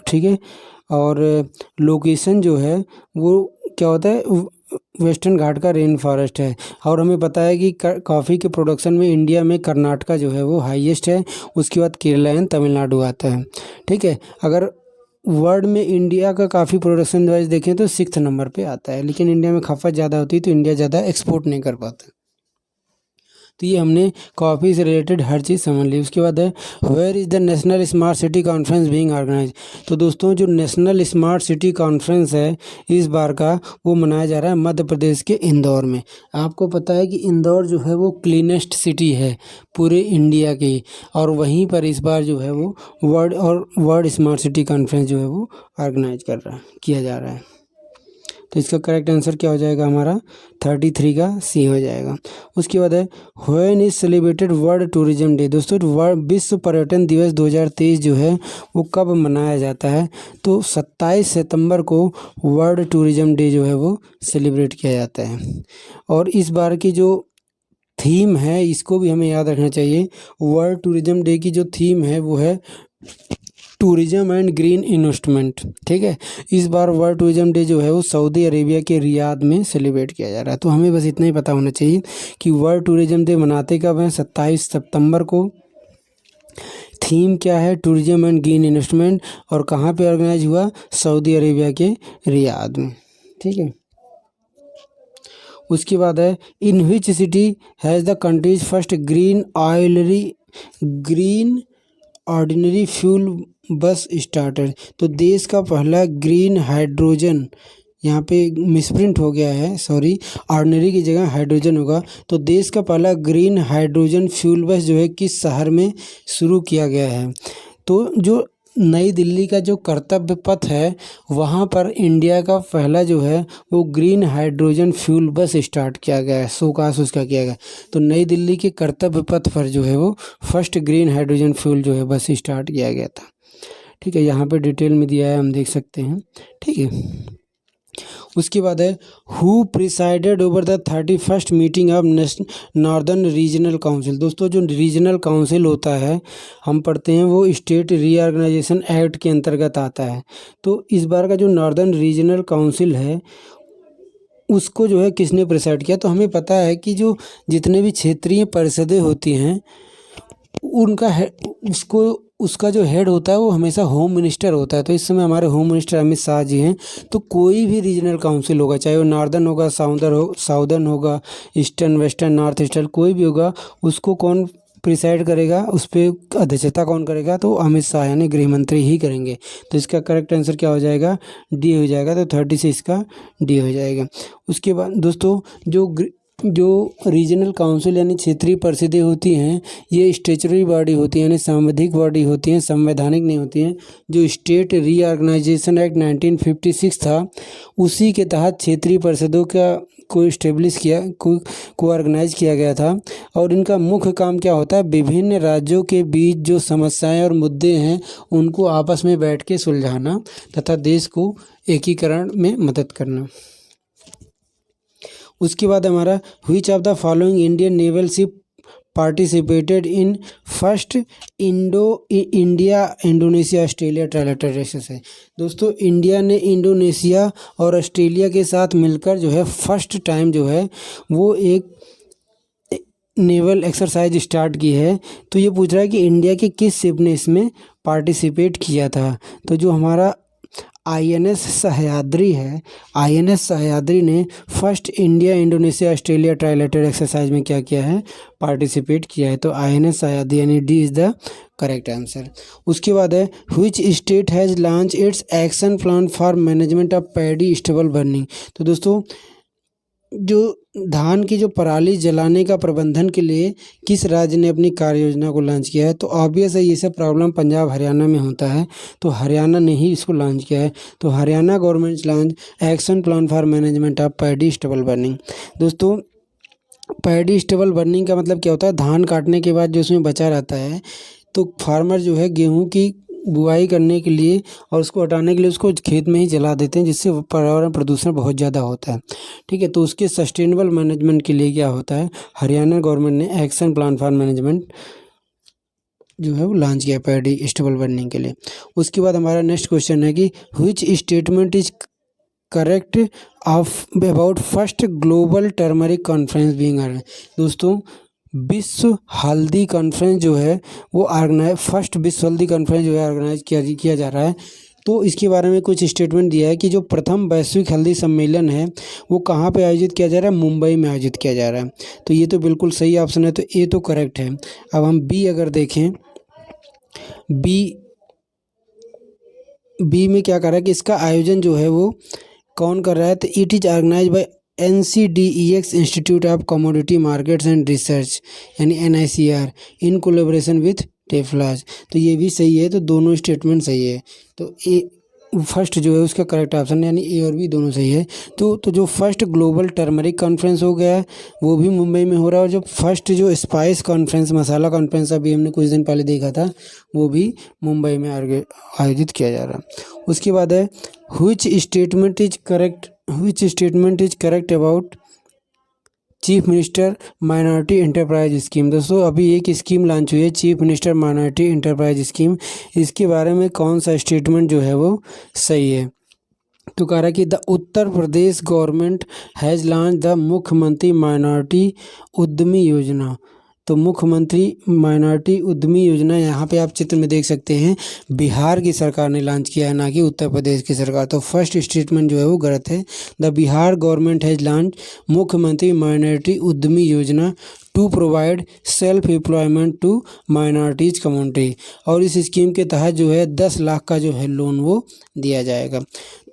ठीक है। और लोकेशन जो है वो क्या होता है? वेस्टर्न घाट का रेन फॉरेस्ट है। और हमें पता है कि कॉफ़ी के प्रोडक्शन में इंडिया में कर्नाटका जो है वो हाईएस्ट है, उसके बाद केरला एंड तमिलनाडु आता है, ठीक है। अगर वर्ल्ड में इंडिया का काफ़ी प्रोडक्शन वाइज देखें तो 6th नंबर पे आता है, लेकिन इंडिया में खपत ज़्यादा होती है तो इंडिया ज़्यादा एक्सपोर्ट नहीं कर पाता। तो ये हमने कॉफ़ी से रिलेटेड हर चीज़ समझ ली। उसके बाद है where is the national smart city conference being organize. तो दोस्तों जो नेशनल स्मार्ट सिटी कॉन्फ्रेंस है इस बार का वो मनाया जा रहा है मध्य प्रदेश के इंदौर में। आपको पता है कि इंदौर जो है वो क्लीनेस्ट सिटी है पूरे इंडिया की, और वहीं पर इस बार जो है वो वर्ल्ड स्मार्ट सिटी कॉन्फ्रेंस जो है वो ऑर्गेनाइज किया जा रहा है। तो इसका करेक्ट आंसर क्या हो जाएगा? हमारा 33 का सी हो जाएगा। उसके बाद है when is celebrated world tourism day. दोस्तों विश्व पर्यटन दिवस 2023 जो है वो कब मनाया जाता है? तो 27 सितंबर को वर्ल्ड टूरिज्म डे जो है वो सेलिब्रेट किया जाता है। और इस बार की जो थीम है इसको भी हमें याद रखना चाहिए। वर्ल्ड टूरिज्म डे की जो थीम है वो है टूरिज्म एंड ग्रीन इन्वेस्टमेंट, ठीक है। इस बार वर्ल्ड टूरिज्म डे जो है वो सऊदी अरेबिया के रियाद में सेलिब्रेट किया जा रहा है। तो हमें बस इतना ही पता होना चाहिए कि वर्ल्ड टूरिज्म डे मनाते कब हैं? 27 सितंबर को। थीम क्या है? Tourism and green investment. और कहाँ पे ऑर्गेनाइज हुआ? सऊदी अरेबिया के रियाद में, ठीक है। उसके बाद है in which city has the country's first green ordinary fuel bus started. तो देश का पहला ग्रीन हाइड्रोजन, यहाँ पे मिसप्रिंट हो गया है, सॉरी, ऑर्डिनरी की जगह हाइड्रोजन होगा। तो देश का पहला ग्रीन हाइड्रोजन फ्यूल बस जो है किस शहर में शुरू किया गया है? तो जो नई दिल्ली का जो कर्तव्य पथ है वहाँ पर इंडिया का पहला जो है वो ग्रीन हाइड्रोजन फ्यूल बस स्टार्ट किया गया है, शोकास उसका किया गया। तो नई दिल्ली के कर्तव्य पथ पर जो है वो फर्स्ट ग्रीन हाइड्रोजन फ्यूल जो है बस स्टार्ट किया गया था, ठीक है। यहाँ पे डिटेल में दिया है, हम देख सकते हैं, ठीक है। उसके बाद है who presided over the 31st meeting of northern regional council. दोस्तों जो रीजनल काउंसिल होता है हम पढ़ते हैं वो स्टेट रीऑर्गेनाइजेशन एक्ट के अंतर्गत आता है। तो इस बार का जो नॉर्दर्न रीजनल काउंसिल है उसको जो है किसने प्रिसाइड किया? तो हमें पता है कि जो जितने भी क्षेत्रीय परिषदें होती हैं उनका उसका जो हेड होता है वो हमेशा होम मिनिस्टर होता है। तो इस समय हमारे होम मिनिस्टर अमित शाह जी हैं। तो कोई भी रीजनल काउंसिल होगा, चाहे वो नॉर्दर्न होगा, साउदर्न होगा, ईस्टर्न, वेस्टर्न, नॉर्थ ईस्टर्न, कोई भी होगा, उसको कौन प्रिसाइड करेगा, उस पर अध्यक्षता कौन करेगा? तो अमित शाह यानी गृह मंत्री ही करेंगे। तो इसका करेक्ट आंसर क्या हो जाएगा? डी हो जाएगा। तो 30 से इसका डी हो जाएगा। उसके बाद दोस्तों जो रीजनल काउंसिल यानी क्षेत्रीय परिषदें होती हैं ये स्टेचुटरी बॉडी होती हैं, यानी संवैधानिक बॉडी होती हैं, संवैधानिक नहीं होती हैं। जो स्टेट रीऑर्गेनाइजेशन एक्ट 1956 था उसी के तहत क्षेत्रीय परिषदों को इस्टेब्लिश को ऑर्गेनाइज किया गया था। और इनका मुख्य काम क्या होता है? विभिन्न राज्यों के बीच जो समस्याएं और मुद्दे हैं उनको आपस में बैठ के सुलझाना तथा देश को एकीकरण में मदद करना। उसके बाद हमारा which of the following Indian naval ship participated in first India Indonesia Australia trilateral exercise है। दोस्तों इंडिया ने इंडोनेशिया और ऑस्ट्रेलिया के साथ मिलकर जो है फर्स्ट टाइम जो है वो एक नेवल एक्सरसाइज स्टार्ट की है। तो ये पूछ रहा है कि इंडिया के किस शिप ने इसमें पार्टिसिपेट किया था? तो जो हमारा INS सह्याद्री है, INS सह्याद्री ने first India Indonesia Australia trilateral exercise में क्या किया है? पार्टिसिपेट किया है। तो INS सह्याद्री यानी D is the correct answer. उसके बाद है which state has launch its action plan for management of paddy stubble burning. तो दोस्तों जो धान की जो पराली जलाने का प्रबंधन के लिए किस राज्य ने अपनी कार्य योजना को लॉन्च किया है? तो ऑब्वियस है ये सब प्रॉब्लम पंजाब हरियाणा में होता है, तो हरियाणा ने ही इसको लॉन्च किया है। तो Haryana government launch action plan for management of paddy stubble burning. दोस्तों पैडी स्टेबल बर्निंग का मतलब क्या होता है, धान काटने के बाद जो उसमें बचा रहता है तो फार्मर जो है गेहूं की बुआई करने के लिए और उसको हटाने के लिए उसको खेत में ही जला देते हैं, जिससे पर्यावरण प्रदूषण बहुत ज़्यादा होता है। ठीक है, तो उसके सस्टेनेबल मैनेजमेंट के लिए क्या होता है, हरियाणा गवर्नमेंट ने एक्शन प्लान फॉर मैनेजमेंट जो है वो लॉन्च किया पैडी स्टेबल बर्निंग के लिए। उसके बाद हमारा नेक्स्ट क्वेश्चन है कि which statement is correct of about first global turmeric conference being organize. दोस्तों, विश्व हल्दी कॉन्फ्रेंस जो है वो फर्स्ट विश्व हल्दी कॉन्फ्रेंस जो है ऑर्गेनाइज किया जा रहा है। तो इसके बारे में कुछ स्टेटमेंट दिया है कि जो प्रथम वैश्विक हल्दी सम्मेलन है वो कहाँ पे आयोजित किया जा रहा है, मुंबई में आयोजित किया जा रहा है। तो ये तो बिल्कुल सही ऑप्शन है, तो ये तो करेक्ट है। अब हम बी अगर देखें, बी में क्या कर रहा है कि इसका आयोजन जो है वो कौन कर रहा है, तो it is organize by NCDEX institute of commodity markets and research यानी NICR इन कोलेबोरेशन विथ टेफ्लाज। तो ये भी सही है, तो दोनों स्टेटमेंट सही है। तो ए फर्स्ट जो है उसका करेक्ट ऑप्शन यानी ए और बी दोनों सही है। तो जो फर्स्ट ग्लोबल टर्मरिक कॉन्फ्रेंस हो गया है वो भी मुंबई में हो रहा है, और जो फर्स्ट जो स्पाइस कॉन्फ्रेंस मसाला कॉन्फ्रेंस अभी हमने कुछ दिन पहले देखा था वो भी मुंबई में आयोजित किया जा रहा है। उसके बाद है which statement is correct about chief minister minority enterprise scheme. दोस्तों, अभी एक स्कीम लॉन्च हुई है chief minister minority enterprise scheme, इसके बारे में कौन सा स्टेटमेंट जो है वो सही है। तो कह रहा है कि the Uttar Pradesh government has launch the मुख्यमंत्री माइनॉरिटी उद्यमी योजना। तो मुख्यमंत्री माइनॉरिटी उद्यमी योजना यहाँ पे आप चित्र में देख सकते हैं बिहार की सरकार ने लॉन्च किया है, ना कि उत्तर प्रदेश की सरकार। तो फर्स्ट स्टेटमेंट जो है वो गलत है। The Bihar government has launch Mukhyamantri minority Udyami Yojana to provide self employment to minorities community. और इस स्कीम के तहत जो है 10 लाख का जो है लोन वो दिया जाएगा।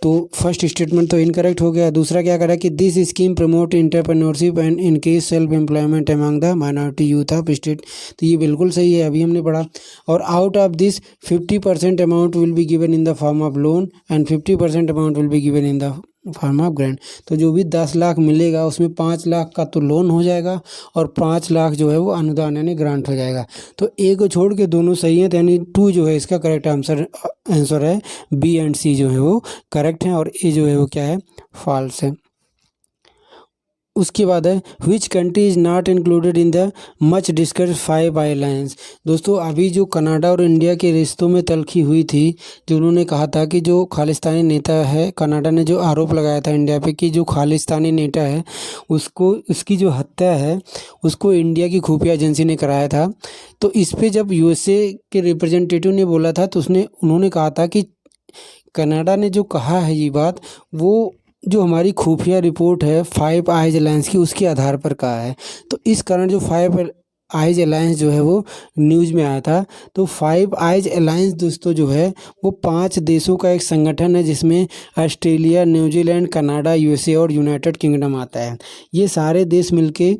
तो फर्स्ट स्टेटमेंट तो इनकरेक्ट हो गया। दूसरा क्या करा कि this scheme promote entrepreneurship and increase self employment among the minority youth of state. तो ये बिल्कुल सही है, अभी हमने पढ़ा। और out of this 50% amount will be given in the form of loan and 50% amount will be given in the form of grant. तो जो भी 10 लाख मिलेगा उसमें 5 लाख का तो लोन हो जाएगा और 5 लाख जो है वो अनुदान यानी ग्रांट हो जाएगा। तो ए को छोड़ के दोनों सही हैं, तो यानी 2 जो है इसका करेक्ट आंसर है। बी एंड सी जो है वो करेक्ट हैं और ए जो है वो क्या है, फॉल्स है। उसके बाद है which country is not included in the much discussed 5 alliance. दोस्तों, अभी जो कनाडा और इंडिया के रिश्तों में तल्खी हुई थी, जो उन्होंने कहा था कि जो खालिस्तानी नेता है, कनाडा ने जो आरोप लगाया था इंडिया पे कि जो खालिस्तानी नेता है उसकी जो हत्या है उसको इंडिया की खुफिया एजेंसी ने कराया था। तो इस पर जब USA के रिप्रेजेंटेटिव ने बोला था तो उन्होंने कहा था कि कनाडा ने जो कहा है ये बात, वो जो हमारी खुफिया रिपोर्ट है 5 आइज अलायंस की उसके आधार पर कहा है। तो इस कारण जो 5 आइज अलायंस जो है वो न्यूज़ में आया था। तो 5 आइज अलायंस दोस्तों जो है वो 5 देशों का एक संगठन है जिसमें ऑस्ट्रेलिया, न्यूजीलैंड, कनाडा, USA और यूनाइटेड किंगडम आता है। ये सारे देश मिलके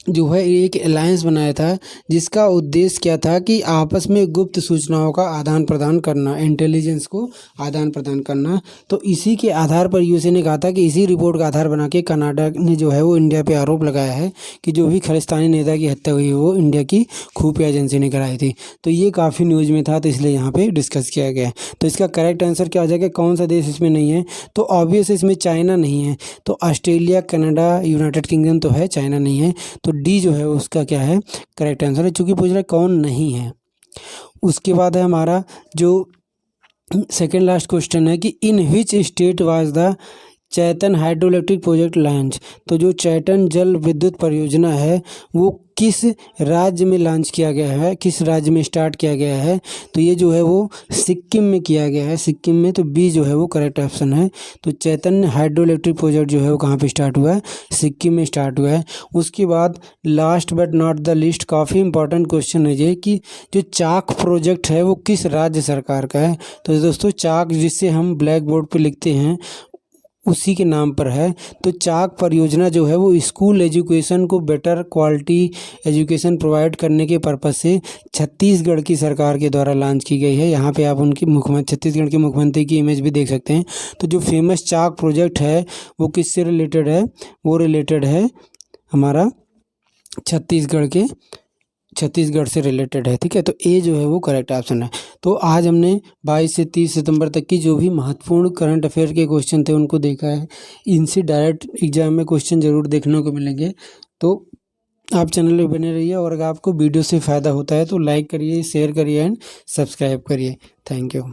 जो है एक अलायंस बनाया था जिसका उद्देश्य क्या था कि आपस में गुप्त सूचनाओं का आदान प्रदान करना, इंटेलिजेंस को आदान प्रदान करना। तो इसी के आधार पर USA ने कहा था कि इसी रिपोर्ट का आधार बना के कनाडा ने जो है वो इंडिया पे आरोप लगाया है कि जो भी खालिस्तानी नेता की हत्या हुई है वो इंडिया की खुफिया एजेंसी ने कराई थी। तो ये काफ़ी न्यूज़ में था, तो इसलिए यहाँ पर डिस्कस किया गया। तो इसका करेक्ट आंसर क्या हो जाएगा, कौन सा देश इसमें नहीं है, तो ऑब्वियस इसमें चाइना नहीं है। तो ऑस्ट्रेलिया, कनाडा, यूनाइटेड किंगडम तो है, चाइना नहीं है। तो डी जो है उसका क्या है, करेक्ट आंसर है, चूंकि पूछ रहा है कौन नहीं है। उसके बाद है हमारा जो सेकेंड लास्ट क्वेश्चन है कि in which state was the Chaitan hydro electric project launch. तो जो चैतन जल विद्युत परियोजना है वो किस राज्य में लॉन्च किया गया है, किस राज्य में स्टार्ट किया गया है, तो ये जो है वो सिक्किम में किया गया है, सिक्किम में। तो बी जो है वो करेक्ट ऑप्शन है। तो चैतन्य हाइड्रो इलेक्ट्रिक प्रोजेक्ट जो है वो कहाँ पे स्टार्ट हुआ है, सिक्किम में स्टार्ट हुआ है। उसके बाद last but not the list, काफ़ी इंपॉर्टेंट क्वेश्चन है ये कि जो चाक प्रोजेक्ट है वो किस राज्य सरकार का है। तो दोस्तों, चाक जिससे हम ब्लैक बोर्ड पर लिखते हैं उसी के नाम पर है। तो चाक परियोजना जो है वो स्कूल एजुकेशन को बेटर क्वालिटी एजुकेशन प्रोवाइड करने के पर्पज़ से छत्तीसगढ़ की सरकार के द्वारा लॉन्च की गई है। यहाँ पे आप उनकी छत्तीसगढ़ के मुख्यमंत्री की इमेज भी देख सकते हैं। तो जो फेमस चाक प्रोजेक्ट है वो किससे रिलेटेड है, वो रिलेटेड है हमारा छत्तीसगढ़ से रिलेटेड है, ठीक है। तो ए जो है वो करेक्ट ऑप्शन है। तो आज हमने 22 से 30 सितंबर तक की जो भी महत्वपूर्ण करंट अफेयर के क्वेश्चन थे उनको देखा है। इनसे डायरेक्ट एग्जाम में क्वेश्चन जरूर देखने को मिलेंगे। तो आप चैनल पे बने रहिए, और अगर आपको वीडियो से फ़ायदा होता है तो लाइक करिए, शेयर करिए एंड सब्सक्राइब करिए। Thank you.